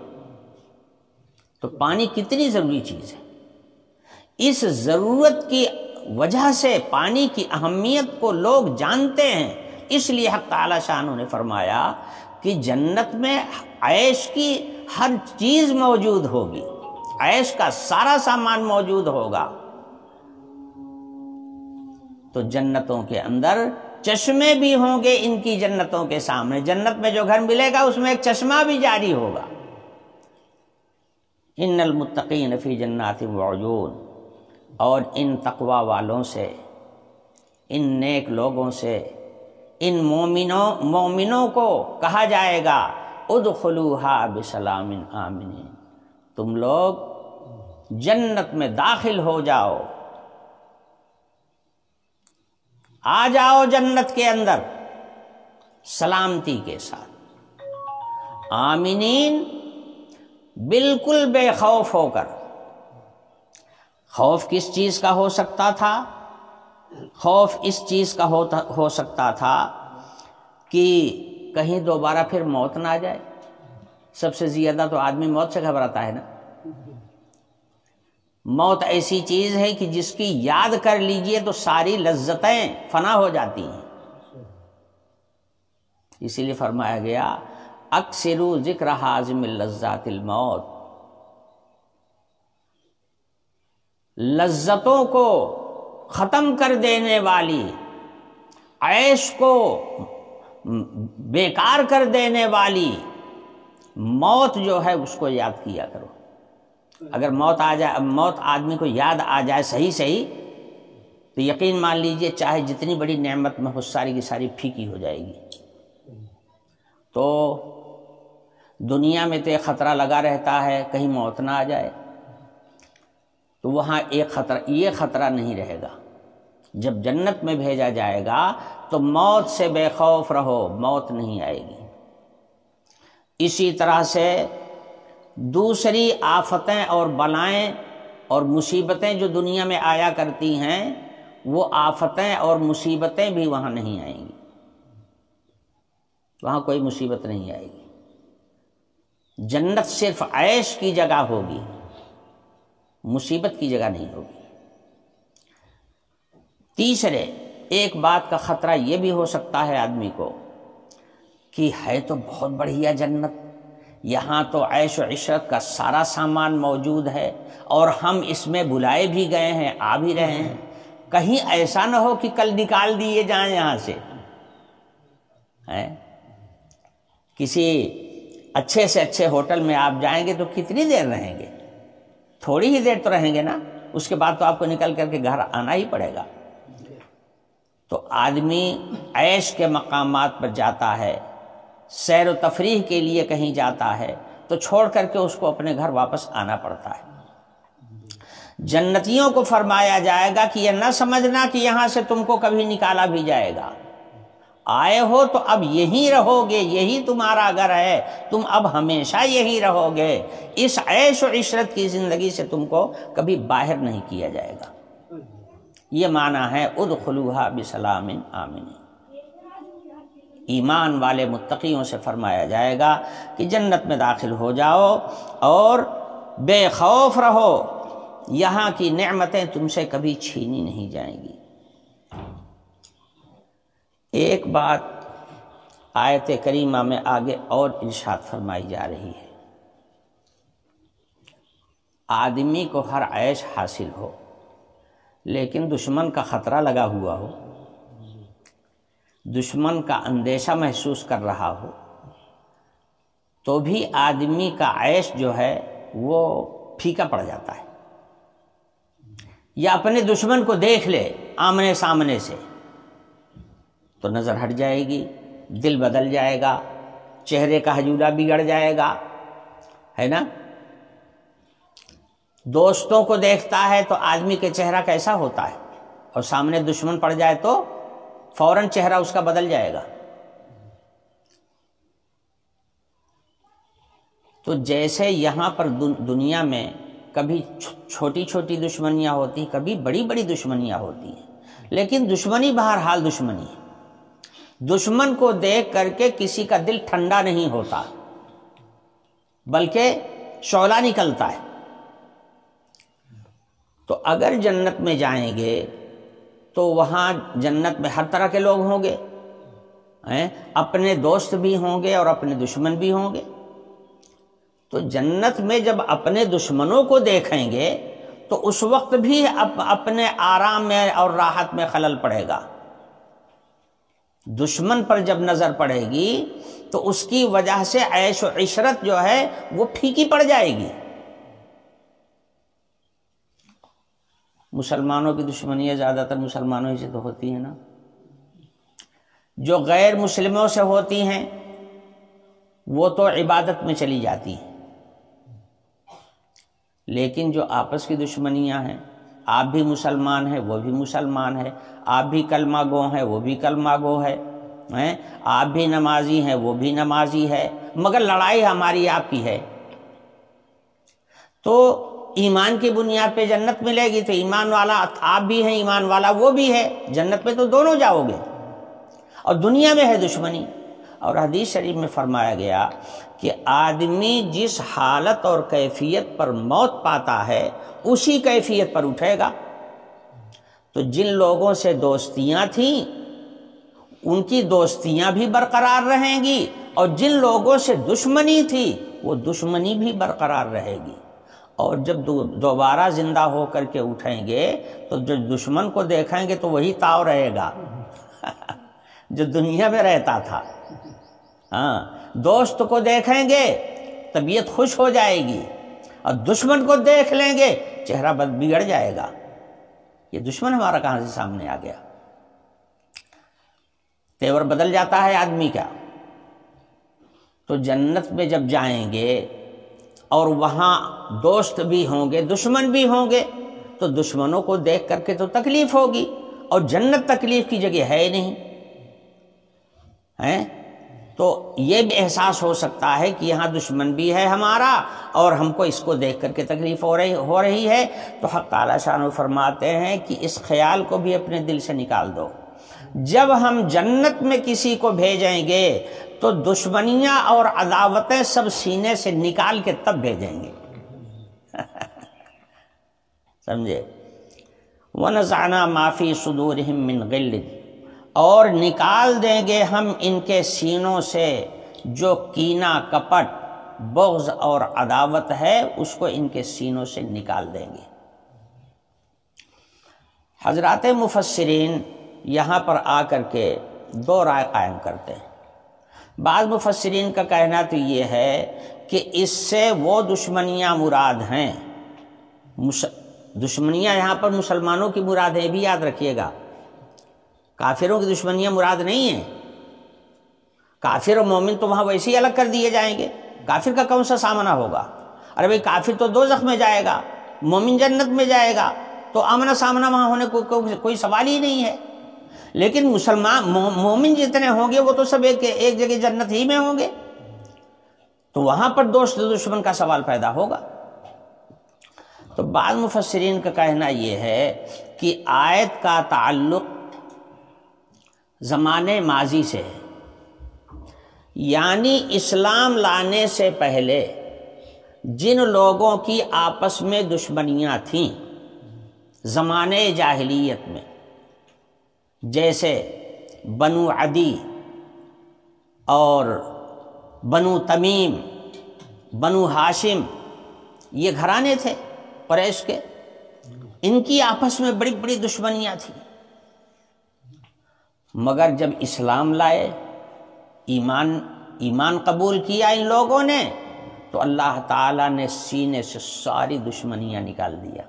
تو پانی کتنی ضروری چیز ہے۔ اس ضرورت کی وجہ سے پانی کی اہمیت کو لوگ جانتے ہیں، اس لیے حق تعالی شانہ نے فرمایا کہ جنت میں عیش کی ہر چیز موجود ہوگی، عیش کا سارا سامان موجود ہوگا۔ تو جنتوں کے اندر چشمے بھی ہوں گے ان کی جنتوں کے سامنے۔ جنت میں جو گھر ملے گا اس میں ایک چشمہ بھی جاری ہوگا۔ ان المتقین فی جنات وعیون، اور ان تقوی والوں سے، ان نیک لوگوں سے، ان مومنوں کو کہا جائے گا ادخلوہا بسلام آمنین، تم لوگ جنت میں داخل ہو جاؤ، آ جاؤ جنت کے اندر سلامتی کے ساتھ، آمنین، بالکل بے خوف ہو کر۔ خوف کس چیز کا ہو سکتا تھا؟ خوف اس چیز کا ہو سکتا تھا کہ کہیں دوبارہ پھر موت نہ آ جائے۔ سب سے زیادہ تو آدمی موت سے گھبراتا ہے نا۔ موت ایسی چیز ہے کہ جس کی یاد کر لیجئے تو ساری لذتیں فنا ہو جاتی ہیں۔ اسی لیے فرمایا گیا اکثروا ذکر حازم اللذات الموت، لذتوں کو ختم کر دینے والی، عیش کو بیکار کر دینے والی موت جو ہے اس کو یاد کیا کرو۔ اگر موت آدمی کو یاد آ جائے صحیح تو یقین مان لیجئے چاہے جتنی بڑی نعمت میں ہو ساری کی ساری پھیکی ہو جائے گی۔ تو دنیا میں تو ایک خطرہ لگا رہتا ہے کہیں موت نہ آ جائے، تو وہاں یہ خطرہ نہیں رہے گا۔ جب جنت میں بھیجا جائے گا تو موت سے بے خوف رہو، موت نہیں آئے گی۔ اسی طرح سے دوسری آفتیں اور بلائیں اور مصیبتیں جو دنیا میں آیا کرتی ہیں وہ آفتیں اور مصیبتیں بھی وہاں نہیں آئیں گی، وہاں کوئی مصیبت نہیں آئے گی۔ جنت صرف عیش کی جگہ ہوگی، مصیبت کی جگہ نہیں ہوگی۔ تیسرے، ایک بات کا خطرہ یہ بھی ہو سکتا ہے آدمی کو کہ ہے تو بہت بڑھیا جنت، یہاں تو عیش و عشرت کا سارا سامان موجود ہے اور ہم اس میں بلائے بھی گئے ہیں، آ بھی رہے ہیں، کہیں ایسا نہ ہو کہ کل نکال دیے جائیں یہاں سے۔ کسی اچھے سے اچھے ہوٹل میں آپ جائیں گے تو کتنی دیر رہیں گے؟ تھوڑی ہی دیر تو رہیں گے نا، اس کے بعد تو آپ کو نکل کر کے گھر آنا ہی پڑے گا۔ تو آدمی عیش کے مقامات پر جاتا ہے، سیر و تفریح کے لیے کہیں جاتا ہے تو چھوڑ کر کے اس کو اپنے گھر واپس آنا پڑتا ہے۔ جنتیوں کو فرمایا جائے گا کہ یہ نہ سمجھنا کہ یہاں سے تم کو کبھی نکالا بھی جائے گا، آئے ہو تو اب یہیں رہو گے، یہی تمہارا گھر ہے، تم اب ہمیشہ یہیں رہو گے، اس عیش و عشرت کی زندگی سے تم کو کبھی باہر نہیں کیا جائے گا۔ یہ معنی ہے ادخلوها بسلام آمنین۔ ایمان والے متقیوں سے فرمایا جائے گا کہ جنت میں داخل ہو جاؤ اور بے خوف رہو، یہاں کی نعمتیں تم سے کبھی چھینی نہیں جائیں گی۔ ایک بات آیت کریمہ میں آگے اور ارشاد فرمائی جا رہی ہے، آدمی کو ہر عیش حاصل ہو لیکن دشمن کا خطرہ لگا ہوا ہو، دشمن کا اندیشہ محسوس کر رہا ہو، تو بھی آدمی کا عیش جو ہے وہ پھیکا پڑ جاتا ہے۔ یا اپنے دشمن کو دیکھ لے آمنے سامنے سے تو نظر ہٹ جائے گی، دل بدل جائے گا، چہرے کا حجولہ بگڑ جائے گا، ہے نا؟ دوستوں کو دیکھتا ہے تو آدمی کے چہرہ کیسا ہوتا ہے، اور سامنے دشمن پڑ جائے تو فوراً چہرہ اس کا بدل جائے گا۔ تو جیسے یہاں پر دنیا میں کبھی چھوٹی چھوٹی دشمنیاں ہوتی، کبھی بڑی بڑی دشمنیاں ہوتی ہیں، لیکن دشمنی بہرحال دشمنی ہے۔ دشمن کو دیکھ کر کے کسی کا دل ٹھنڈا نہیں ہوتا بلکہ شعلہ نکلتا ہے۔ تو اگر جنت میں جائیں گے تو وہاں جنت میں ہر طرح کے لوگ ہوں گے، اپنے دوست بھی ہوں گے اور اپنے دشمن بھی ہوں گے۔ تو جنت میں جب اپنے دشمنوں کو دیکھیں گے تو اس وقت بھی اپنے آرام میں اور راحت میں خلل پڑے گا۔ دشمن پر جب نظر پڑے گی تو اس کی وجہ سے عیش و عشرت جو ہے وہ پھیکی پڑ جائے گی۔ مسلمانوں کی دشمنیاں زیادہ تر مسلمانوں ہی سے تو ہوتی ہیں نا، جو غیر مسلموں سے ہوتی ہیں وہ تو عبادت میں چلی جاتی ہیں، لیکن جو آپس کی دشمنیاں ہیں، آپ بھی مسلمان ہیں وہ بھی مسلمان ہے، آپ بھی کلمہ گو ہیں وہ بھی کلمہ گو ہے، آپ بھی نمازی ہیں وہ بھی نمازی ہے، مگر لڑائی ہماری آپ کی ہے۔ تو ایمان کی بنیاد پہ جنت ملے گی، تو ایمان والا آپ بھی ہیں، ایمان والا وہ بھی ہے، جنت میں تو دونوں جاؤ گے۔ اور دنیا میں ہے دشمنی، اور حدیث شریف میں فرمایا گیا کہ آدمی جس حالت اور کیفیت پر موت پاتا ہے اسی کیفیت پر اٹھے گا۔ تو جن لوگوں سے دوستیاں تھیں ان کی دوستیاں بھی برقرار رہیں گی، اور جن لوگوں سے دشمنی تھی وہ دشمنی بھی برقرار رہے گی۔ اور جب دوبارہ زندہ ہو کر کے اٹھیں گے تو جو دشمن کو دیکھیں گے تو وہی تاؤ رہے گا جو دنیا میں رہتا تھا۔ دوست کو دیکھیں گے طبیعت خوش ہو جائے گی، اور دشمن کو دیکھ لیں گے چہرہ بگڑ جائے گا، یہ دشمن ہمارا کہاں سے سامنے آ گیا، تیور بدل جاتا ہے آدمی کا۔ تو جنت میں جب جائیں گے اور وہاں دوست بھی ہوں گے دشمن بھی ہوں گے، تو دشمنوں کو دیکھ کر کے تو تکلیف ہوگی، اور جنت تکلیف کی جگہ ہے ہی نہیں ہے۔ تو یہ بھی احساس ہو سکتا ہے کہ یہاں دشمن بھی ہے ہمارا اور ہم کو اس کو دیکھ کر کے تکلیف ہو رہی ہے. تو حق تعالیٰ شانہ فرماتے ہیں کہ اس خیال کو بھی اپنے دل سے نکال دو. جب ہم جنت میں کسی کو بھیجیں گے تو دشمنیاں اور عداوتیں سب سینے سے نکال کے تب بھیجیں گے. سمجھے؟ وَنَزَعْنَا مَا فِي صُدُورِهِم مِّن غِلٍّ، اور نکال دیں گے ہم ان کے سینوں سے جو کینہ، کپٹ، بغض اور عداوت ہے اس کو ان کے سینوں سے نکال دیں گے. حضرات مفسرین یہاں پر آ کر کے دو رائے قائم کرتے ہیں. بعض مفسرین کا کہنا تو یہ ہے کہ اس سے وہ دشمنیاں مراد ہیں. دشمنیاں یہاں پر مسلمانوں کی مراد ہے، بھی یاد رکھیے گا. کافروں کی دشمنیاں مراد نہیں ہیں. کافر اور مومن تو وہاں ویسے ہی الگ کر دیے جائیں گے. کافر کا کون سا سامنا ہوگا؟ ارے بھائی کافر تو دوزخ میں جائے گا، مومن جنت میں جائے گا، تو آمنا سامنا وہاں ہونے کوئی سوال ہی نہیں ہے. لیکن مسلمان مومن جتنے ہوں گے وہ تو سب ایک جگہ جنت ہی میں ہوں گے، تو وہاں پر دوست دشمن کا سوال پیدا ہوگا. تو بعض مفسرین کا کہنا یہ ہے کہ آیت کا تعلق زمانے ماضی سے ہے، یعنی اسلام لانے سے پہلے جن لوگوں کی آپس میں دشمنیاں تھیں زمانے جاہلیت میں، جیسے بنو عدی اور بنو تمیم، بنو ہاشم، یہ گھرانے تھے قریش کے، ان کی آپس میں بڑی بڑی دشمنیاں تھیں. مگر جب اسلام لائے، ایمان قبول کیا ان لوگوں نے، تو اللہ تعالیٰ نے سینے سے ساری دشمنیاں نکال دیا.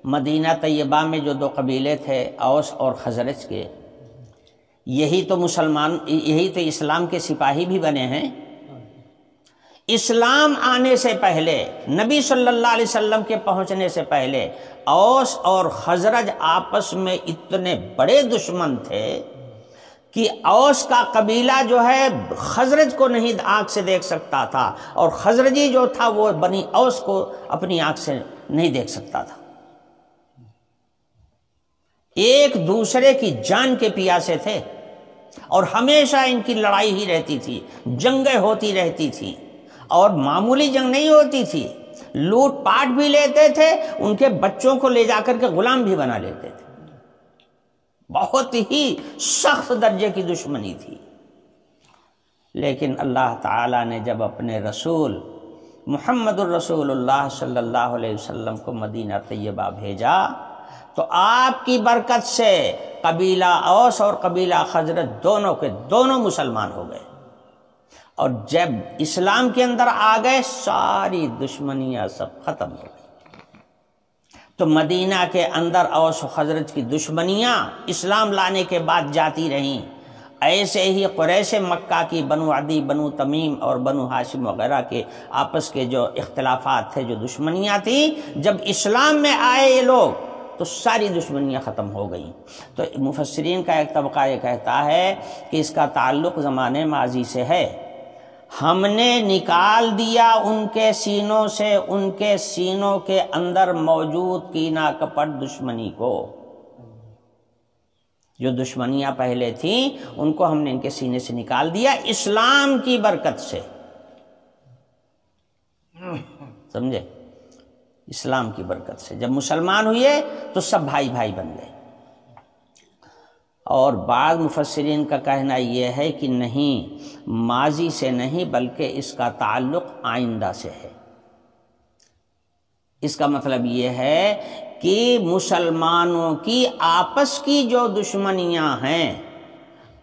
مدینہ طیبہ میں جو دو قبیلے تھے اوس اور خزرج کے، یہی تو اسلام کے سپاہی بھی بنے ہیں. اسلام آنے سے پہلے، نبی صلی اللہ علیہ وسلم کے پہنچنے سے پہلے اوس اور خزرج آپس میں اتنے بڑے دشمن تھے کہ اوس کا قبیلہ جو ہے خزرج کو نہیں آنکھ سے دیکھ سکتا تھا، اور خزرجی جو تھا وہ بنی اوس کو اپنی آنکھ سے نہیں دیکھ سکتا تھا. ایک دوسرے کی جان کے پیاسے تھے، اور ہمیشہ ان کی لڑائی ہی رہتی تھی، جنگیں ہوتی رہتی تھی، اور معمولی جنگ نہیں ہوتی تھی. لوٹ پاٹ بھی لیتے تھے، ان کے بچوں کو لے جا کر کے غلام بھی بنا لیتے تھے. بہت ہی سخت درجے کی دشمنی تھی. لیکن اللہ تعالیٰ نے جب اپنے رسول محمد الرسول اللہ صلی اللہ علیہ وسلم کو مدینہ طیبہ بھیجا، تو آپ کی برکت سے قبیلہ اوس اور قبیلہ خزرج دونوں کے دونوں مسلمان ہو گئے. اور جب اسلام کے اندر آ گئے، ساری دشمنیاں سب ختم ہو گئی. تو مدینہ کے اندر اوس و خزرج کی دشمنیاں اسلام لانے کے بعد جاتی رہیں. ایسے ہی قریش مکہ کی بنو عدی، بنو تمیم اور بنو ہاشم وغیرہ کے آپس کے جو اختلافات تھے، جو دشمنیاں تھیں، جب اسلام میں آئے یہ لوگ تو ساری دشمنیاں ختم ہو گئیں. تو مفسرین کا ایک طبقہ یہ کہتا ہے کہ اس کا تعلق زمانے ماضی سے ہے. ہم نے نکال دیا ان کے سینوں سے ان کے سینوں کے اندر موجود کینہ، کپٹ، دشمنی کو. جو دشمنیاں پہلے تھیں ان کو ہم نے ان کے سینے سے نکال دیا اسلام کی برکت سے. سمجھے؟ اسلام کی برکت سے جب مسلمان ہوئے تو سب بھائی بھائی بن گئے. اور بعض مفسرین کا کہنا یہ ہے کہ نہیں، ماضی سے نہیں بلکہ اس کا تعلق آئندہ سے ہے. اس کا مطلب یہ ہے کہ مسلمانوں کی آپس کی جو دشمنیاں ہیں،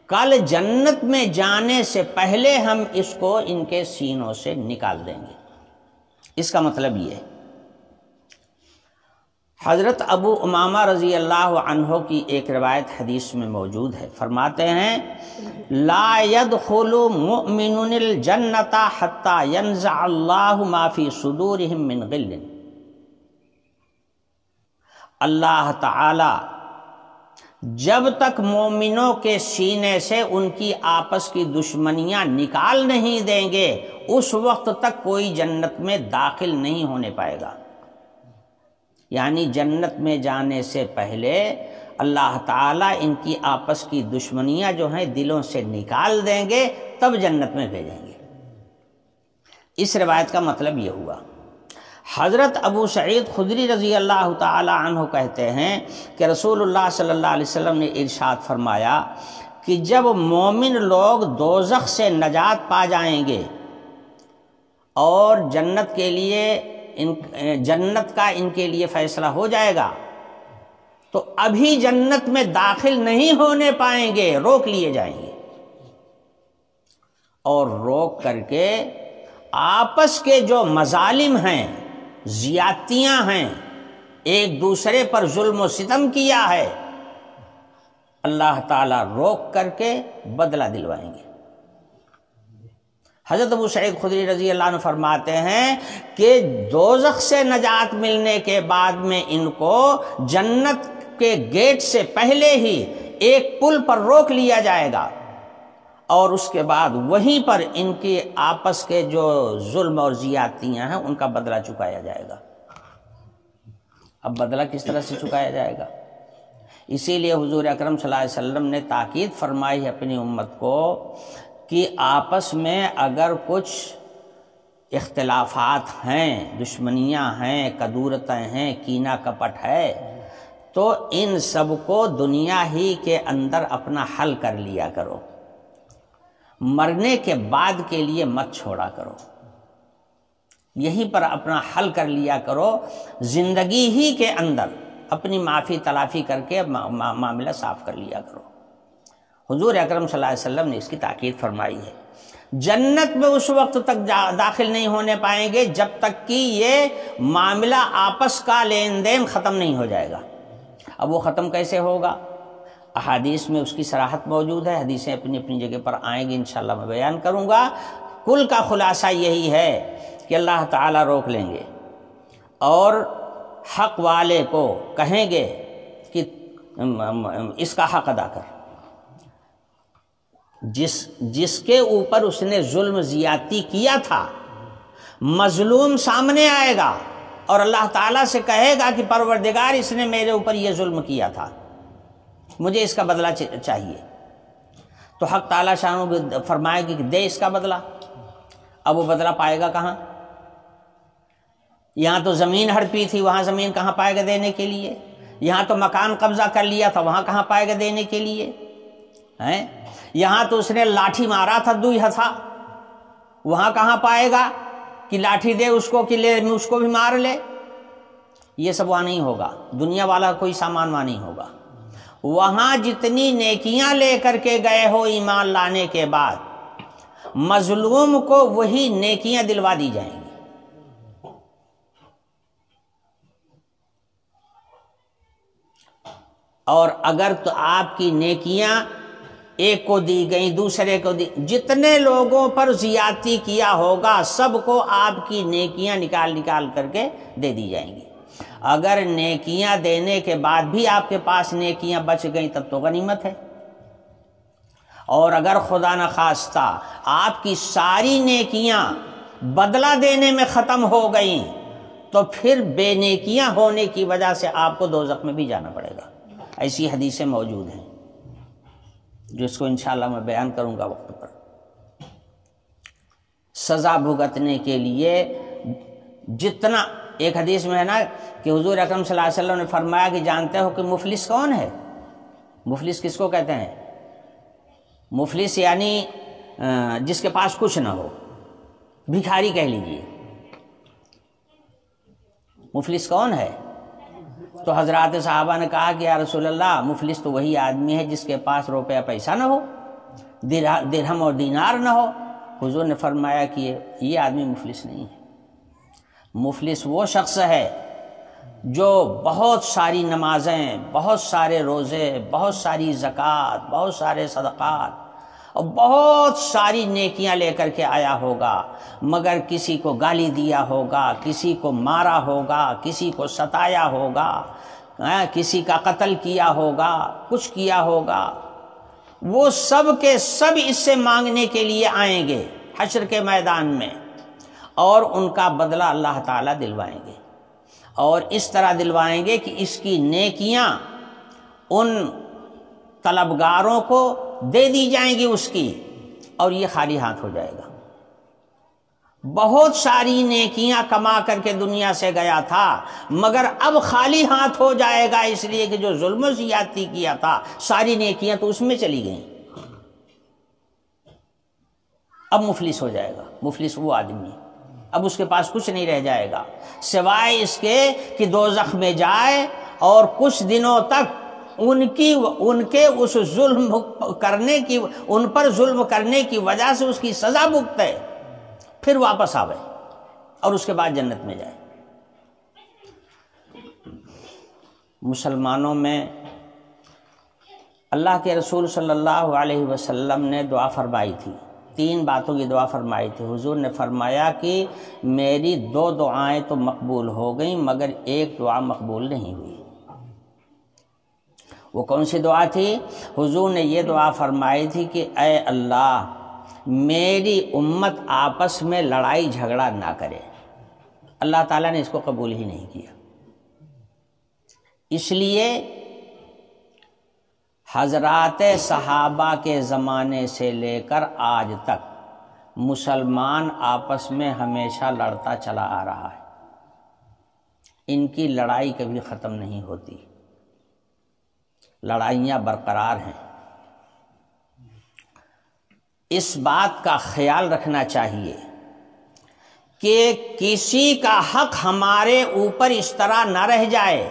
کل جنت میں جانے سے پہلے ہم اس کو ان کے سینوں سے نکال دیں گے. اس کا مطلب یہ ہے. حضرت ابو امامہ رضی اللہ عنہ کی ایک روایت حدیث میں موجود ہے، فرماتے ہیں لا يدخل مؤمن الجنۃ حتى ينزع اللہ ما فی صدورهم من غل. اللہ تعالی جب تک مومنوں کے سینے سے ان کی آپس کی دشمنیاں نکال نہیں دیں گے اس وقت تک کوئی جنت میں داخل نہیں ہونے پائے گا. یعنی جنت میں جانے سے پہلے اللہ تعالیٰ ان کی آپس کی دشمنیاں جو ہیں دلوں سے نکال دیں گے تب جنت میں بھیجیں گے. اس روایت کا مطلب یہ ہوا. حضرت ابو سعید خدری رضی اللہ تعالی عنہ کہتے ہیں کہ رسول اللہ صلی اللہ علیہ وسلم نے ارشاد فرمایا کہ جب مومن لوگ دوزخ سے نجات پا جائیں گے اور جنت کے لیے جنت کا ان کے لیے فیصلہ ہو جائے گا تو ابھی جنت میں داخل نہیں ہونے پائیں گے، روک لیے جائیں گے، اور روک کر کے آپس کے جو مظالم ہیں، زیادتیاں ہیں، ایک دوسرے پر ظلم و ستم کیا ہے، اللہ تعالیٰ روک کر کے بدلہ دلوائیں گے. حضرت ابو سعید خدری رضی اللہ عنہ فرماتے ہیں کہ دوزخ سے نجات ملنے کے بعد میں ان کو جنت کے گیٹ سے پہلے ہی ایک پل پر روک لیا جائے گا اور اس کے بعد وہیں پر ان کے آپس کے جو ظلم اور زیادتیاں ہیں ان کا بدلہ چکایا جائے گا. اب بدلہ کس طرح سے چکایا جائے گا؟ اسی لیے حضور اکرم صلی اللہ علیہ وسلم نے تاکید فرمائی ہے اپنی امت کو کہ آپس میں اگر کچھ اختلافات ہیں، دشمنیاں ہیں، کدورتیں ہیں، کینہ کپٹ ہے، تو ان سب کو دنیا ہی کے اندر اپنا حل کر لیا کرو، مرنے کے بعد کے لیے مت چھوڑا کرو، یہیں پر اپنا حل کر لیا کرو، زندگی ہی کے اندر اپنی معافی تلافی کر کے معاملہ صاف کر لیا کرو. حضور اکرم صلی اللہ علیہ وسلم نے اس کی تاکید فرمائی ہے. جنت میں اس وقت تک داخل نہیں ہونے پائیں گے جب تک کہ یہ معاملہ آپس کا لین دین ختم نہیں ہو جائے گا. اب وہ ختم کیسے ہوگا؟ احادیث میں اس کی صراحت موجود ہے، حدیثیں اپنی اپنی جگہ پر آئیں گی، انشاءاللہ میں بیان کروں گا. کل کا خلاصہ یہی ہے کہ اللہ تعالیٰ روک لیں گے اور حق والے کو کہیں گے کہ اس کا حق ادا کر. جس کے اوپر اس نے ظلم زیادتی کیا تھا، مظلوم سامنے آئے گا اور اللہ تعالیٰ سے کہے گا کہ پروردگار اس نے میرے اوپر یہ ظلم کیا تھا، مجھے اس کا بدلہ چاہیے. تو حق تعالیٰ شانہ فرمائے گی کہ دے اس کا بدلہ. اب وہ بدلہ پائے گا کہاں؟ یہاں تو زمین ہڑپی تھی، وہاں زمین کہاں پائے گا دینے کے لیے؟ یہاں تو مکان قبضہ کر لیا تھا، وہاں کہاں پائے گا دینے کے لیے؟ یہاں تو اس نے لاٹھی مارا تھا دوئی ہتھا، وہاں کہاں پائے گا کہ لاٹھی دے اس کو کہ لے اس کو بھی مار لے؟ یہ سب وہاں نہیں ہوگا، دنیا والا کوئی سامان وہاں نہیں ہوگا. وہاں جتنی نیکیاں لے کر کے گئے ہو ایمان لانے کے بعد، مظلوم کو وہی نیکیاں دلوا دی جائیں گی. اور اگر تو آپ کی نیکیاں ایک کو دی گئیں، دوسرے کو دی، جتنے لوگوں پر زیادتی کیا ہوگا سب کو آپ کی نیکیاں نکال کر کے دے دی جائیں گی. اگر نیکیاں دینے کے بعد بھی آپ کے پاس نیکیاں بچ گئیں تب تو غنیمت ہے. اور اگر خدا نخواستہ آپ کی ساری نیکیاں بدلہ دینے میں ختم ہو گئیں تو پھر بے نیکیاں ہونے کی وجہ سے آپ کو دوزخ میں بھی جانا پڑے گا. ایسی حدیثیں موجود ہیں جس کو انشاءاللہ میں بیان کروں گا وقت پر. سزا بھگتنے کے لیے جتنا، ایک حدیث میں ہے نا کہ حضور اکرم صلی اللہ علیہ وسلم نے فرمایا کہ جانتے ہو کہ مفلس کون ہے؟ مفلس کس کو کہتے ہیں؟ مفلس یعنی جس کے پاس کچھ نہ ہو، بھکاری کہہ لیجئے. مفلس کون ہے؟ تو حضرات صحابہ نے کہا کہ یا رسول اللہ مفلس تو وہی آدمی ہے جس کے پاس روپیہ پیسہ نہ ہو، درہم اور دینار نہ ہو. حضور نے فرمایا کہ یہ آدمی مفلس نہیں ہے. مفلس وہ شخص ہے جو بہت ساری نمازیں، بہت سارے روزے، بہت ساری زکوٰۃ، بہت سارے صدقات اور بہت ساری نیکیاں لے کر کے آیا ہوگا، مگر کسی کو گالی دیا ہوگا، کسی کو مارا ہوگا، کسی کو ستایا ہوگا، کسی کا قتل کیا ہوگا، کچھ کیا ہوگا، وہ سب کے سب اس سے مانگنے کے لیے آئیں گے حشر کے میدان میں، اور ان کا بدلہ اللہ تعالیٰ دلوائیں گے، اور اس طرح دلوائیں گے کہ اس کی نیکیاں ان طلبگاروں کو دے دی جائیں گی اس کی، اور یہ خالی ہاتھ ہو جائے گا۔ بہت ساری نیکیاں کما کر کے دنیا سے گیا تھا، مگر اب خالی ہاتھ ہو جائے گا، اس لیے کہ جو ظلم و زیادتی کیا تھا ساری نیکیاں تو اس میں چلی گئیں۔ اب مفلس ہو جائے گا، مفلس وہ آدمی، اب اس کے پاس کچھ نہیں رہ جائے گا سوائے اس کے کہ دوزخ میں جائے اور کچھ دنوں تک ان کے اس ظلم کرنے کی، ان پر ظلم کرنے کی وجہ سے اس کی سزا بھگتے، پھر واپس آوے اور اس کے بعد جنت میں جائے۔ مسلمانوں میں اللہ کے رسول صلی اللہ علیہ وسلم نے دعا فرمائی تھی، 3 باتوں کی دعا فرمائی تھی۔ حضور نے فرمایا کہ میری 2 دعائیں تو مقبول ہو گئیں مگر ایک دعا مقبول نہیں ہوئی۔ وہ کون سی دعا تھی؟ حضور نے یہ دعا فرمائی تھی کہ اے اللہ میری امت آپس میں لڑائی جھگڑا نہ کرے۔ اللہ تعالیٰ نے اس کو قبول ہی نہیں کیا، اس لیے حضرات صحابہ کے زمانے سے لے کر آج تک مسلمان آپس میں ہمیشہ لڑتا چلا آ رہا ہے، ان کی لڑائی کبھی ختم نہیں ہوتی، لڑائیاں برقرار ہیں۔ اس بات کا خیال رکھنا چاہیے کہ کسی کا حق ہمارے اوپر اس طرح نہ رہ جائے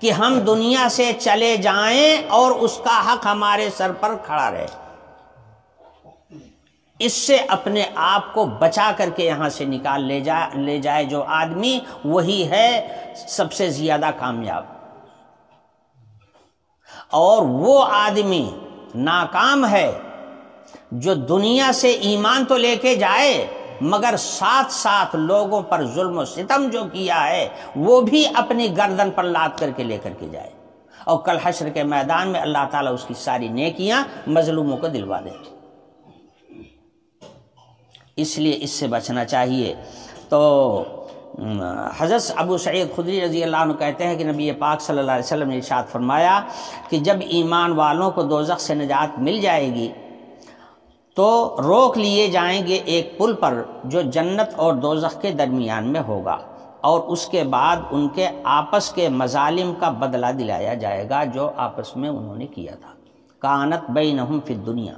کہ ہم دنیا سے چلے جائیں اور اس کا حق ہمارے سر پر کھڑا رہے۔ اس سے اپنے آپ کو بچا کر کے یہاں سے نکال لے جائے جو آدمی، وہی ہے سب سے زیادہ کامیاب، اور وہ آدمی ناکام ہے جو دنیا سے ایمان تو لے کے جائے مگر ساتھ ساتھ لوگوں پر ظلم و ستم جو کیا ہے وہ بھی اپنی گردن پر لاد کر کے لے کر کے جائے، اور کل حشر کے میدان میں اللہ تعالیٰ اس کی ساری نیکیاں مظلوموں کو دلوا دے۔ اس لیے اس سے بچنا چاہیے۔ تو حضرت ابو سعید خدری رضی اللہ عنہ کہتے ہیں کہ نبی پاک صلی اللہ علیہ وسلم نے ارشاد فرمایا کہ جب ایمان والوں کو دوزخ سے نجات مل جائے گی تو روک لیے جائیں گے ایک پل پر جو جنت اور دوزخ کے درمیان میں ہوگا، اور اس کے بعد ان کے آپس کے مظالم کا بدلہ دلایا جائے گا جو آپس میں انہوں نے کیا تھا۔ کانت بینہم فی الدنیا،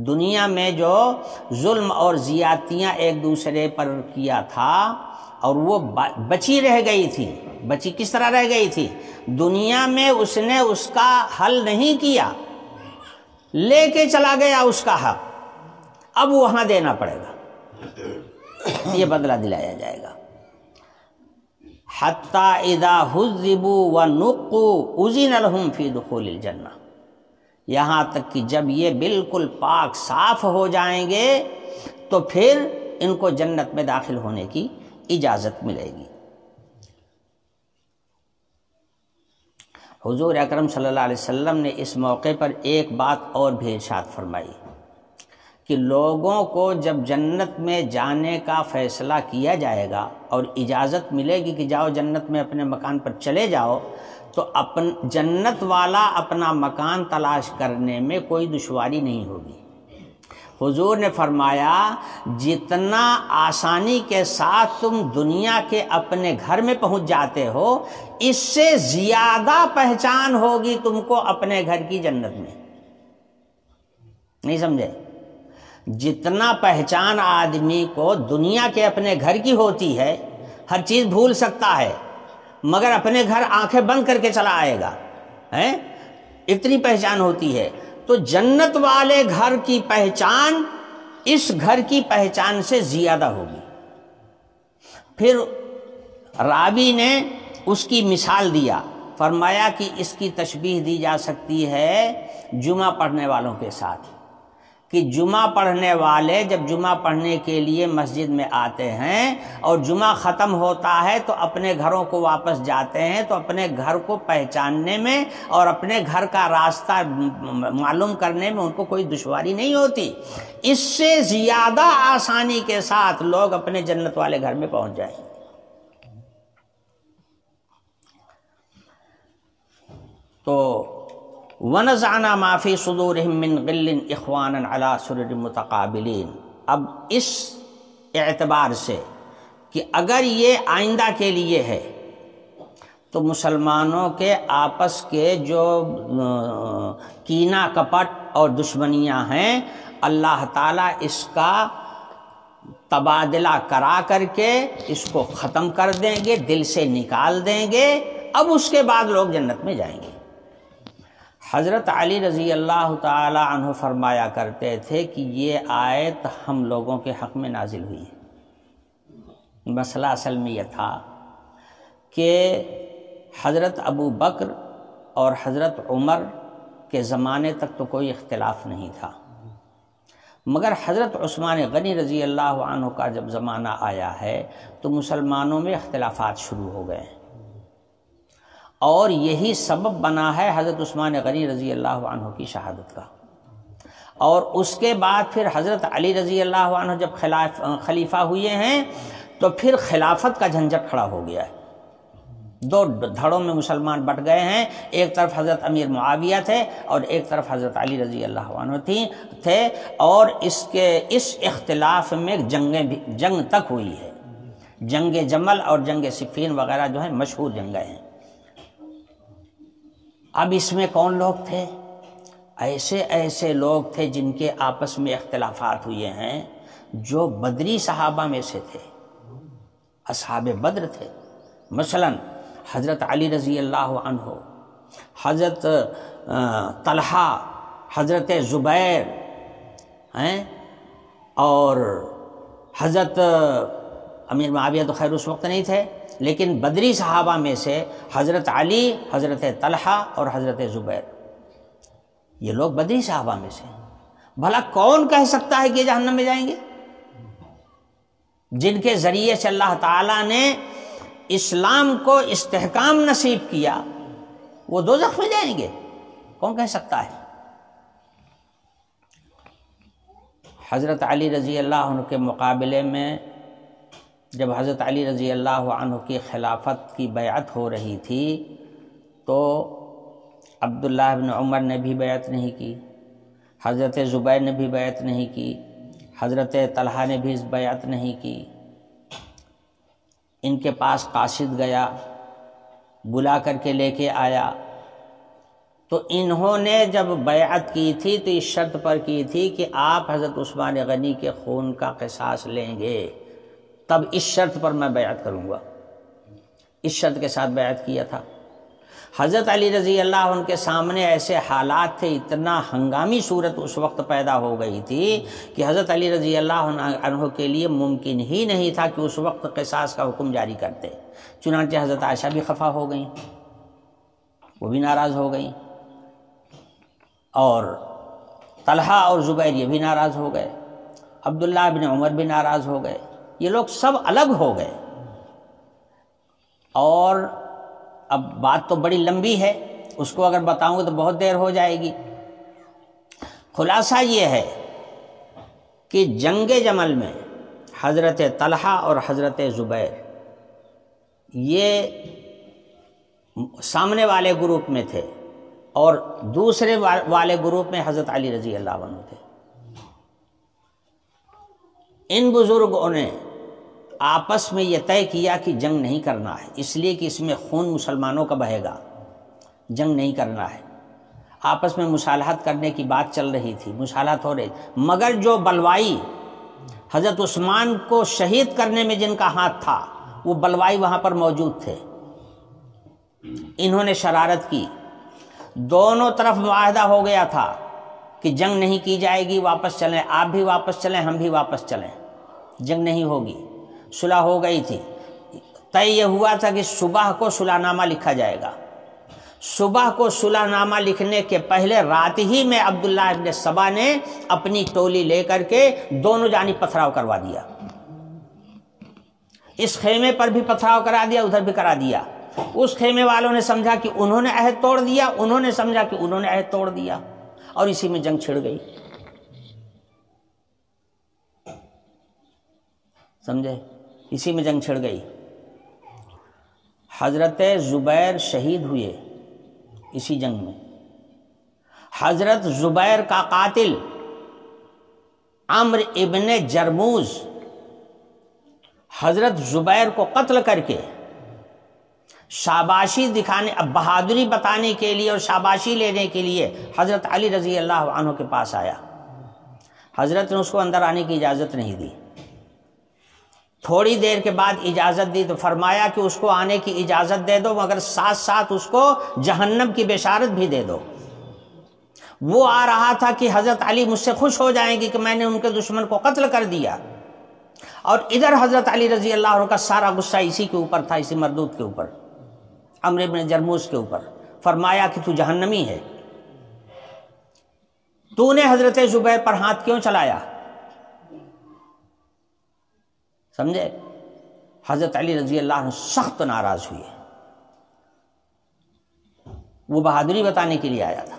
دنیا میں جو ظلم اور زیادتیاں ایک دوسرے پر کیا تھا اور وہ بچی رہ گئی تھی، بچی کس طرح رہ گئی تھی؟ دنیا میں اس نے اس کا حل نہیں کیا، لے کے چلا گیا اس کا حق، اب وہاں دینا پڑے گا، یہ بدلہ دلایا جائے گا۔ حتی اذا حذبوا ونقوا اذن لهم فی دخول الجنہ، یہاں تک کہ جب یہ بالکل پاک صاف ہو جائیں گے تو پھر ان کو جنت میں داخل ہونے کی اجازت ملے گی۔ حضور اکرم صلی اللہ علیہ وسلم نے اس موقع پر ایک بات اور بھی ارشاد فرمائی کہ لوگوں کو جب جنت میں جانے کا فیصلہ کیا جائے گا اور اجازت ملے گی کہ جاؤ جنت میں اپنے مکان پر چلے جاؤ، تو جنت والا اپنا مکان تلاش کرنے میں کوئی دشواری نہیں ہوگی۔ حضور نے فرمایا جتنا آسانی کے ساتھ تم دنیا کے اپنے گھر میں پہنچ جاتے ہو، اس سے زیادہ پہچان ہوگی تم کو اپنے گھر کی جنت میں۔ نہیں سمجھے؟ جتنا پہچان آدمی کو دنیا کے اپنے گھر کی ہوتی ہے، ہر چیز بھول سکتا ہے مگر اپنے گھر آنکھیں بند کر کے چلا آئے گا، اتنی پہچان ہوتی ہے، تو جنت والے گھر کی پہچان اس گھر کی پہچان سے زیادہ ہوگی۔ پھر راوی نے اس کی مثال دیا، فرمایا کہ اس کی تشبیہ دی جا سکتی ہے جمعہ پڑھنے والوں کے ساتھ، کہ جمعہ پڑھنے والے جب جمعہ پڑھنے کے لیے مسجد میں آتے ہیں اور جمعہ ختم ہوتا ہے تو اپنے گھروں کو واپس جاتے ہیں، تو اپنے گھر کو پہچاننے میں اور اپنے گھر کا راستہ معلوم کرنے میں ان کو کوئی دشواری نہیں ہوتی۔ اس سے زیادہ آسانی کے ساتھ لوگ اپنے جنت والے گھر میں پہنچ جائیں۔ تو وَنَزَعْنَا مَا فِي صُدُورِهِم مِّن غِلٍّ إِخْوَانًا عَلَىٰ سُرُرٍ مُتَقَابِلِينَ۔ اب اس اعتبار سے کہ اگر یہ آئندہ کے لیے ہے تو مسلمانوں کے آپس کے جو کینہ کپٹ اور دشمنیاں ہیں، اللہ تعالیٰ اس کا تبادلہ کرا کر کے اس کو ختم کر دیں گے، دل سے نکال دیں گے۔ اب اس کے بعد لوگ جنت میں جائیں گے۔ حضرت علی رضی اللہ تعالی عنہ فرمایا کرتے تھے کہ یہ آیت ہم لوگوں کے حق میں نازل ہوئی ہے۔ مسئلہ اصل میں یہ تھا کہ حضرت ابو بکر اور حضرت عمر کے زمانے تک تو کوئی اختلاف نہیں تھا، مگر حضرت عثمان غنی رضی اللہ عنہ کا جب زمانہ آیا ہے تو مسلمانوں میں اختلافات شروع ہو گئے، اور یہی سبب بنا ہے حضرت عثمان غنی رضی اللہ عنہ کی شہادت کا۔ اور اس کے بعد پھر حضرت علی رضی اللہ عنہ جب خلیفہ ہوئے ہیں تو پھر خلافت کا جھنجٹ کھڑا ہو گیا ہے۔ دو دھڑوں میں مسلمان بٹ گئے ہیں، ایک طرف حضرت امیر معاویہ تھے اور ایک طرف حضرت علی رضی اللہ عنہ تھے، اور اس اختلاف میں جنگ تک ہوئی ہے۔ جنگ جمل اور جنگ صفین وغیرہ جو ہیں مشہور جنگیں ہیں۔ اب اس میں کون لوگ تھے؟ ایسے لوگ تھے جن کے آپس میں اختلافات ہوئے ہیں جو بدری صحابہ میں سے تھے، اصحاب بدر تھے۔ مثلا حضرت علی رضی اللہ عنہ، حضرت طلحہ، حضرت زبیر اور حضرت امیر معاویہ تو خیر اس وقت نہیں تھے، لیکن بدری صحابہ میں سے حضرت علی، حضرت طلحہ اور حضرت زبیر، یہ لوگ بدری صحابہ میں سے۔ بھلا کون کہہ سکتا ہے کہ یہ جہنم میں جائیں گے؟ جن کے ذریعے سے اللہ تعالیٰ نے اسلام کو استحکام نصیب کیا، وہ دوزخ میں جائیں گے؟ کون کہہ سکتا ہے؟ حضرت علی رضی اللہ عنہ کے مقابلے میں جب حضرت علی رضی اللہ عنہ کی خلافت کی بیعت ہو رہی تھی تو عبداللہ بن عمر نے بھی بیعت نہیں کی، حضرت زبیر نے بھی بیعت نہیں کی، حضرت طلحہ نے بھی بیعت نہیں کی۔ ان کے پاس قاصد گیا، بلا کر کے لے کے آیا، تو انہوں نے جب بیعت کی تھی تو اس شرط پر کی تھی کہ آپ حضرت عثمان غنی کے خون کا قصاص لیں گے، تب اس شرط پر میں بیعت کروں گا۔ اس شرط کے ساتھ بیعت کیا تھا۔ حضرت علی رضی اللہ عنہ کے سامنے ایسے حالات تھے، اتنا ہنگامی صورت اس وقت پیدا ہو گئی تھی کہ حضرت علی رضی اللہ عنہ کے لیے ممکن ہی نہیں تھا کہ اس وقت قصاص کا حکم جاری کرتے۔ چنانچہ حضرت عائشہ بھی خفا ہو گئیں، وہ بھی ناراض ہو گئیں، اور طلحہ اور زبیر یہ بھی ناراض ہو گئے، عبداللہ بن عمر بھی ناراض ہو گئے، یہ لوگ سب الگ ہو گئے۔ اور اب بات تو بڑی لمبی ہے، اس کو اگر بتاؤں گا تو بہت دیر ہو جائے گی۔ خلاصہ یہ ہے کہ جنگ جمل میں حضرت طلحہ اور حضرت زبیر یہ سامنے والے گروپ میں تھے، اور دوسرے والے گروپ میں حضرت علی رضی اللہ عنہ تھے۔ ان بزرگوں نے آپس میں یہ طے کیا کہ جنگ نہیں کرنا ہے، اس لیے کہ اس میں خون مسلمانوں کا بہے گا، جنگ نہیں کرنا ہے۔ آپس میں مصالحت کرنے کی بات چل رہی تھی، مصالحت ہو رہی، مگر جو بلوائی حضرت عثمان کو شہید کرنے میں جن کا ہاتھ تھا وہ بلوائی وہاں پر موجود تھے۔ انہوں نے شرارت کی، دونوں طرف معاہدہ ہو گیا تھا کہ جنگ نہیں کی جائے گی، واپس چلیں، آپ بھی واپس چلیں، ہم بھی واپس چلیں، جنگ نہیں ہوگی۔ صلح ہو گئی تھی، طے یہ ہوا تھا کہ صبح کو صلح نامہ لکھا جائے گا، صبح کو صلح نامہ لکھنے کے پہلے رات ہی میں عبداللہ ابن سبا نے اپنی ٹولی لے کر کے دونوں جانب پتھراؤ کروا دیا، اس خیمے پر بھی پتھراؤ کرا دیا، ادھر بھی کرا دیا۔ اس خیمے والوں نے سمجھا کہ انہوں نے عہد توڑ دیا، انہوں نے سمجھا کہ انہوں نے عہد توڑ دیا، اور اسی میں جنگ چھڑ گئی، سمجھے؟ اسی میں جنگ چھڑ گئی۔ حضرت زبیر شہید ہوئے اسی جنگ میں۔ حضرت زبیر کا قاتل عمرو ابن جرموز حضرت زبیر کو قتل کر کے شاباشی دکھانے، بہادری بتانے کے لیے اور شاباشی لینے کے لیے حضرت علی رضی اللہ عنہ کے پاس آیا۔ حضرت نے اس کو اندر آنے کی اجازت نہیں دی، تھوڑی دیر کے بعد اجازت دی تو فرمایا کہ اس کو آنے کی اجازت دے دو، مگر ساتھ ساتھ اس کو جہنم کی بشارت بھی دے دو۔ وہ آ رہا تھا کہ حضرت علی مجھ سے خوش ہو جائیں گے کہ میں نے ان کے دشمن کو قتل کر دیا، اور ادھر حضرت علی رضی اللہ عنہ کا سارا غصہ اسی کے اوپر تھا، اسی مردود کے اوپر، عمرو بن جرموز کے اوپر۔ فرمایا کہ تو جہنمی ہے، تو نے حضرت زبیر پر ہاتھ کیوں چلایا؟ سمجھے؟ حضرت علی رضی اللہ عنہ سخت ناراض ہوئے، وہ بہادری بتانے کے لیے آیا تھا،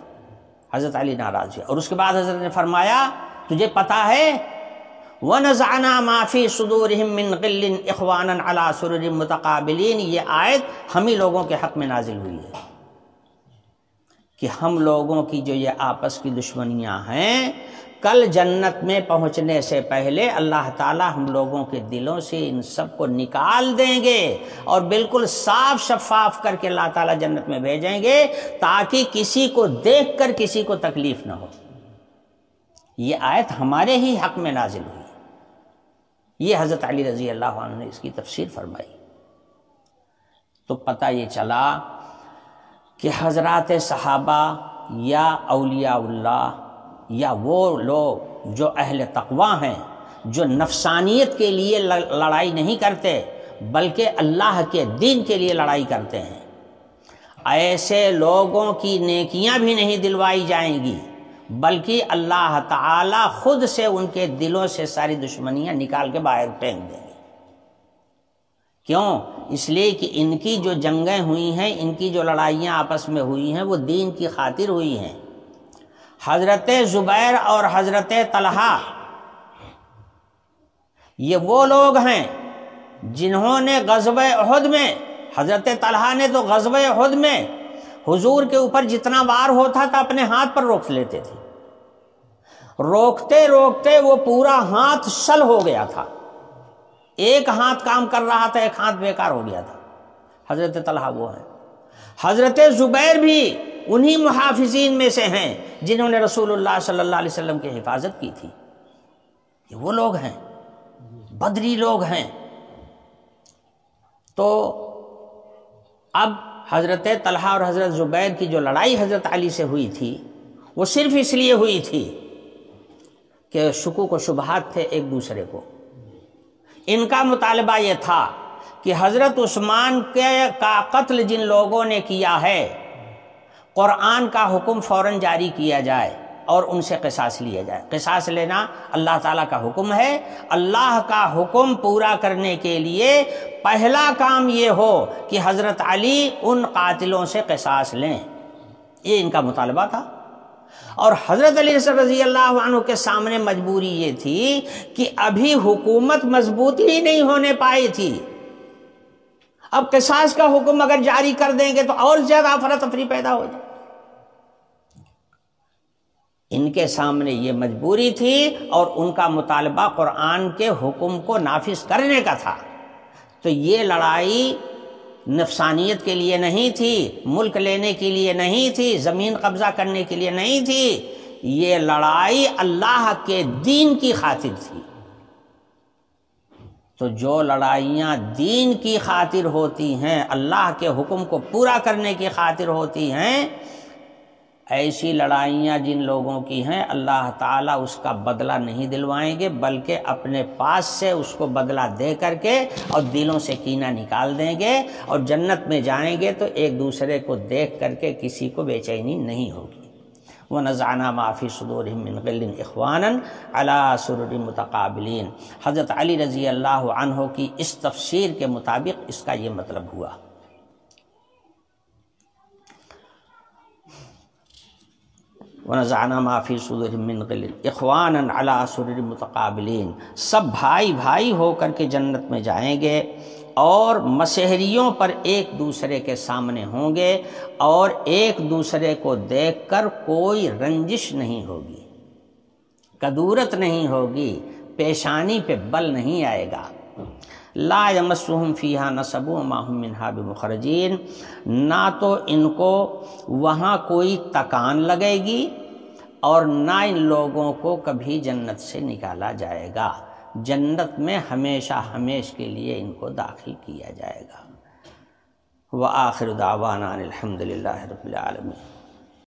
حضرت علی ناراض ہوئے۔ اور اس کے بعد حضرت نے فرمایا تجھے پتا ہے وَنَزَعْنَا مَا فِي صُدُورِهِم مِّن غِلٍّ إِخْوَانًا عَلَىٰ سُرُرٍ مُتَقَابِلِينَ، یہ آیت ہم ہی لوگوں کے حق میں نازل ہوئی ہے کہ ہم لوگوں کی جو یہ آپس کی دشمنیاں ہیں، کل جنت میں پہنچنے سے پہلے اللہ تعالیٰ ہم لوگوں کے دلوں سے ان سب کو نکال دیں گے اور بالکل صاف شفاف کر کے اللہ تعالیٰ جنت میں بھیجیں گے، تاکہ کسی کو دیکھ کر کسی کو تکلیف نہ ہو۔ یہ آیت ہمارے ہی حق میں نازل ہوئی، یہ حضرت علی رضی اللہ عنہ نے اس کی تفسیر فرمائی۔ تو پتہ یہ چلا کہ حضرات صحابہ یا اولیاء اللہ یا وہ لوگ جو اہل تقوی ہیں، جو نفسانیت کے لیے لڑائی نہیں کرتے بلکہ اللہ کے دین کے لیے لڑائی کرتے ہیں، ایسے لوگوں کی نیکیاں بھی نہیں دلوائی جائیں گی، بلکہ اللہ تعالی خود سے ان کے دلوں سے ساری دشمنیاں نکال کے باہر پھینک دیں گے۔ کیوں؟ اس لیے کہ ان کی جو جنگیں ہوئی ہیں، ان کی جو لڑائیاں آپس میں ہوئی ہیں، وہ دین کی خاطر ہوئی ہیں۔ حضرت زبیر اور حضرت طلحہ یہ وہ لوگ ہیں جنہوں نے غزوہ احد میں، حضرت طلحہ نے تو غزوہ احد میں حضور کے اوپر جتنا وار ہوتا تھا اپنے ہاتھ پر روک لیتے تھے، روکتے روکتے وہ پورا ہاتھ شل ہو گیا تھا، ایک ہاتھ کام کر رہا تھا، ایک ہاتھ بیکار ہو گیا تھا۔ حضرت طلحہ وہ ہیں۔ حضرت زبیر بھی انہی محافظین میں سے ہیں جنہوں نے رسول اللہ صلی اللہ علیہ وسلم کی حفاظت کی تھی۔ یہ وہ لوگ ہیں، بدری لوگ ہیں۔ تو اب حضرت طلحہ اور حضرت زبیر کی جو لڑائی حضرت علی سے ہوئی تھی، وہ صرف اس لیے ہوئی تھی کہ شکوک و شبہات تھے ایک دوسرے کو۔ ان کا مطالبہ یہ تھا کہ حضرت عثمان کا قتل جن لوگوں نے کیا ہے، قرآن کا حکم فوراً جاری کیا جائے اور ان سے قصاص لیا جائے۔ قصاص لینا اللہ تعالیٰ کا حکم ہے۔ اللہ کا حکم پورا کرنے کے لیے پہلا کام یہ ہو کہ حضرت علی ان قاتلوں سے قصاص لیں، یہ ان کا مطالبہ تھا۔ اور حضرت علی رضی اللہ عنہ کے سامنے مجبوری یہ تھی کہ ابھی حکومت مضبوط ہی نہیں ہونے پائی تھی، اب قصاص کا حکم اگر جاری کر دیں گے تو اور زیادہ افراتفری پیدا ہو جائے۔ ان کے سامنے یہ مجبوری تھی اور ان کا مطالبہ قرآن کے حکم کو نافذ کرنے کا تھا۔ تو یہ لڑائی نفسانیت کے لیے نہیں تھی، ملک لینے کے لیے نہیں تھی، زمین قبضہ کرنے کے لیے نہیں تھی، یہ لڑائی اللہ کے دین کی خاطر تھی۔ تو جو لڑائیاں دین کی خاطر ہوتی ہیں، اللہ کے حکم کو پورا کرنے کی خاطر ہوتی ہیں، ایسی لڑائیاں جن لوگوں کی ہیں اللہ تعالیٰ اس کا بدلہ نہیں دلوائیں گے، بلکہ اپنے پاس سے اس کو بدلہ دے کر کے اور دلوں سے کینہ نکال دیں گے، اور جنت میں جائیں گے تو ایک دوسرے کو دیکھ کر کے کسی کو بے چینی نہیں ہوگی۔ وَنَزَعْنَا مَا فِي صُدُورِهِم مِّن غِلٍّ إِخْوَانًا عَلَىٰ سُرُرٍ مُتَقَابِلِينَ۔ حضرت علی رضی اللہ عنہ کی اس تفسیر کے مطابق اس کا یہ مطلب ہوا۔ وَنَزَعْنَا مَا فِي صُدُورِهِم مِّن غِلٍّ إِخْوَانًا عَلَىٰ سُرُرٍ مُتَقَابِلِينَ۔ سب بھائی بھائی ہو کر کے جنت میں جائیں گے اور مسحریوں پر ایک دوسرے کے سامنے ہوں گے، اور ایک دوسرے کو دیکھ کر کوئی رنجش نہیں ہوگی، کدورت نہیں ہوگی، پیشانی پہ بل نہیں آئے گا۔ لا یمسہم فیہا نصب وما ہم منہا بمخرجین، نہ تو ان کو وہاں کوئی تکان لگے گی اور نہ ان لوگوں کو کبھی جنت سے نکالا جائے گا، جنت میں ہمیشہ ہمیش کے لیے ان کو داخل کیا جائے گا۔ وآخر دعوانا الحمد للہ رب العالمین۔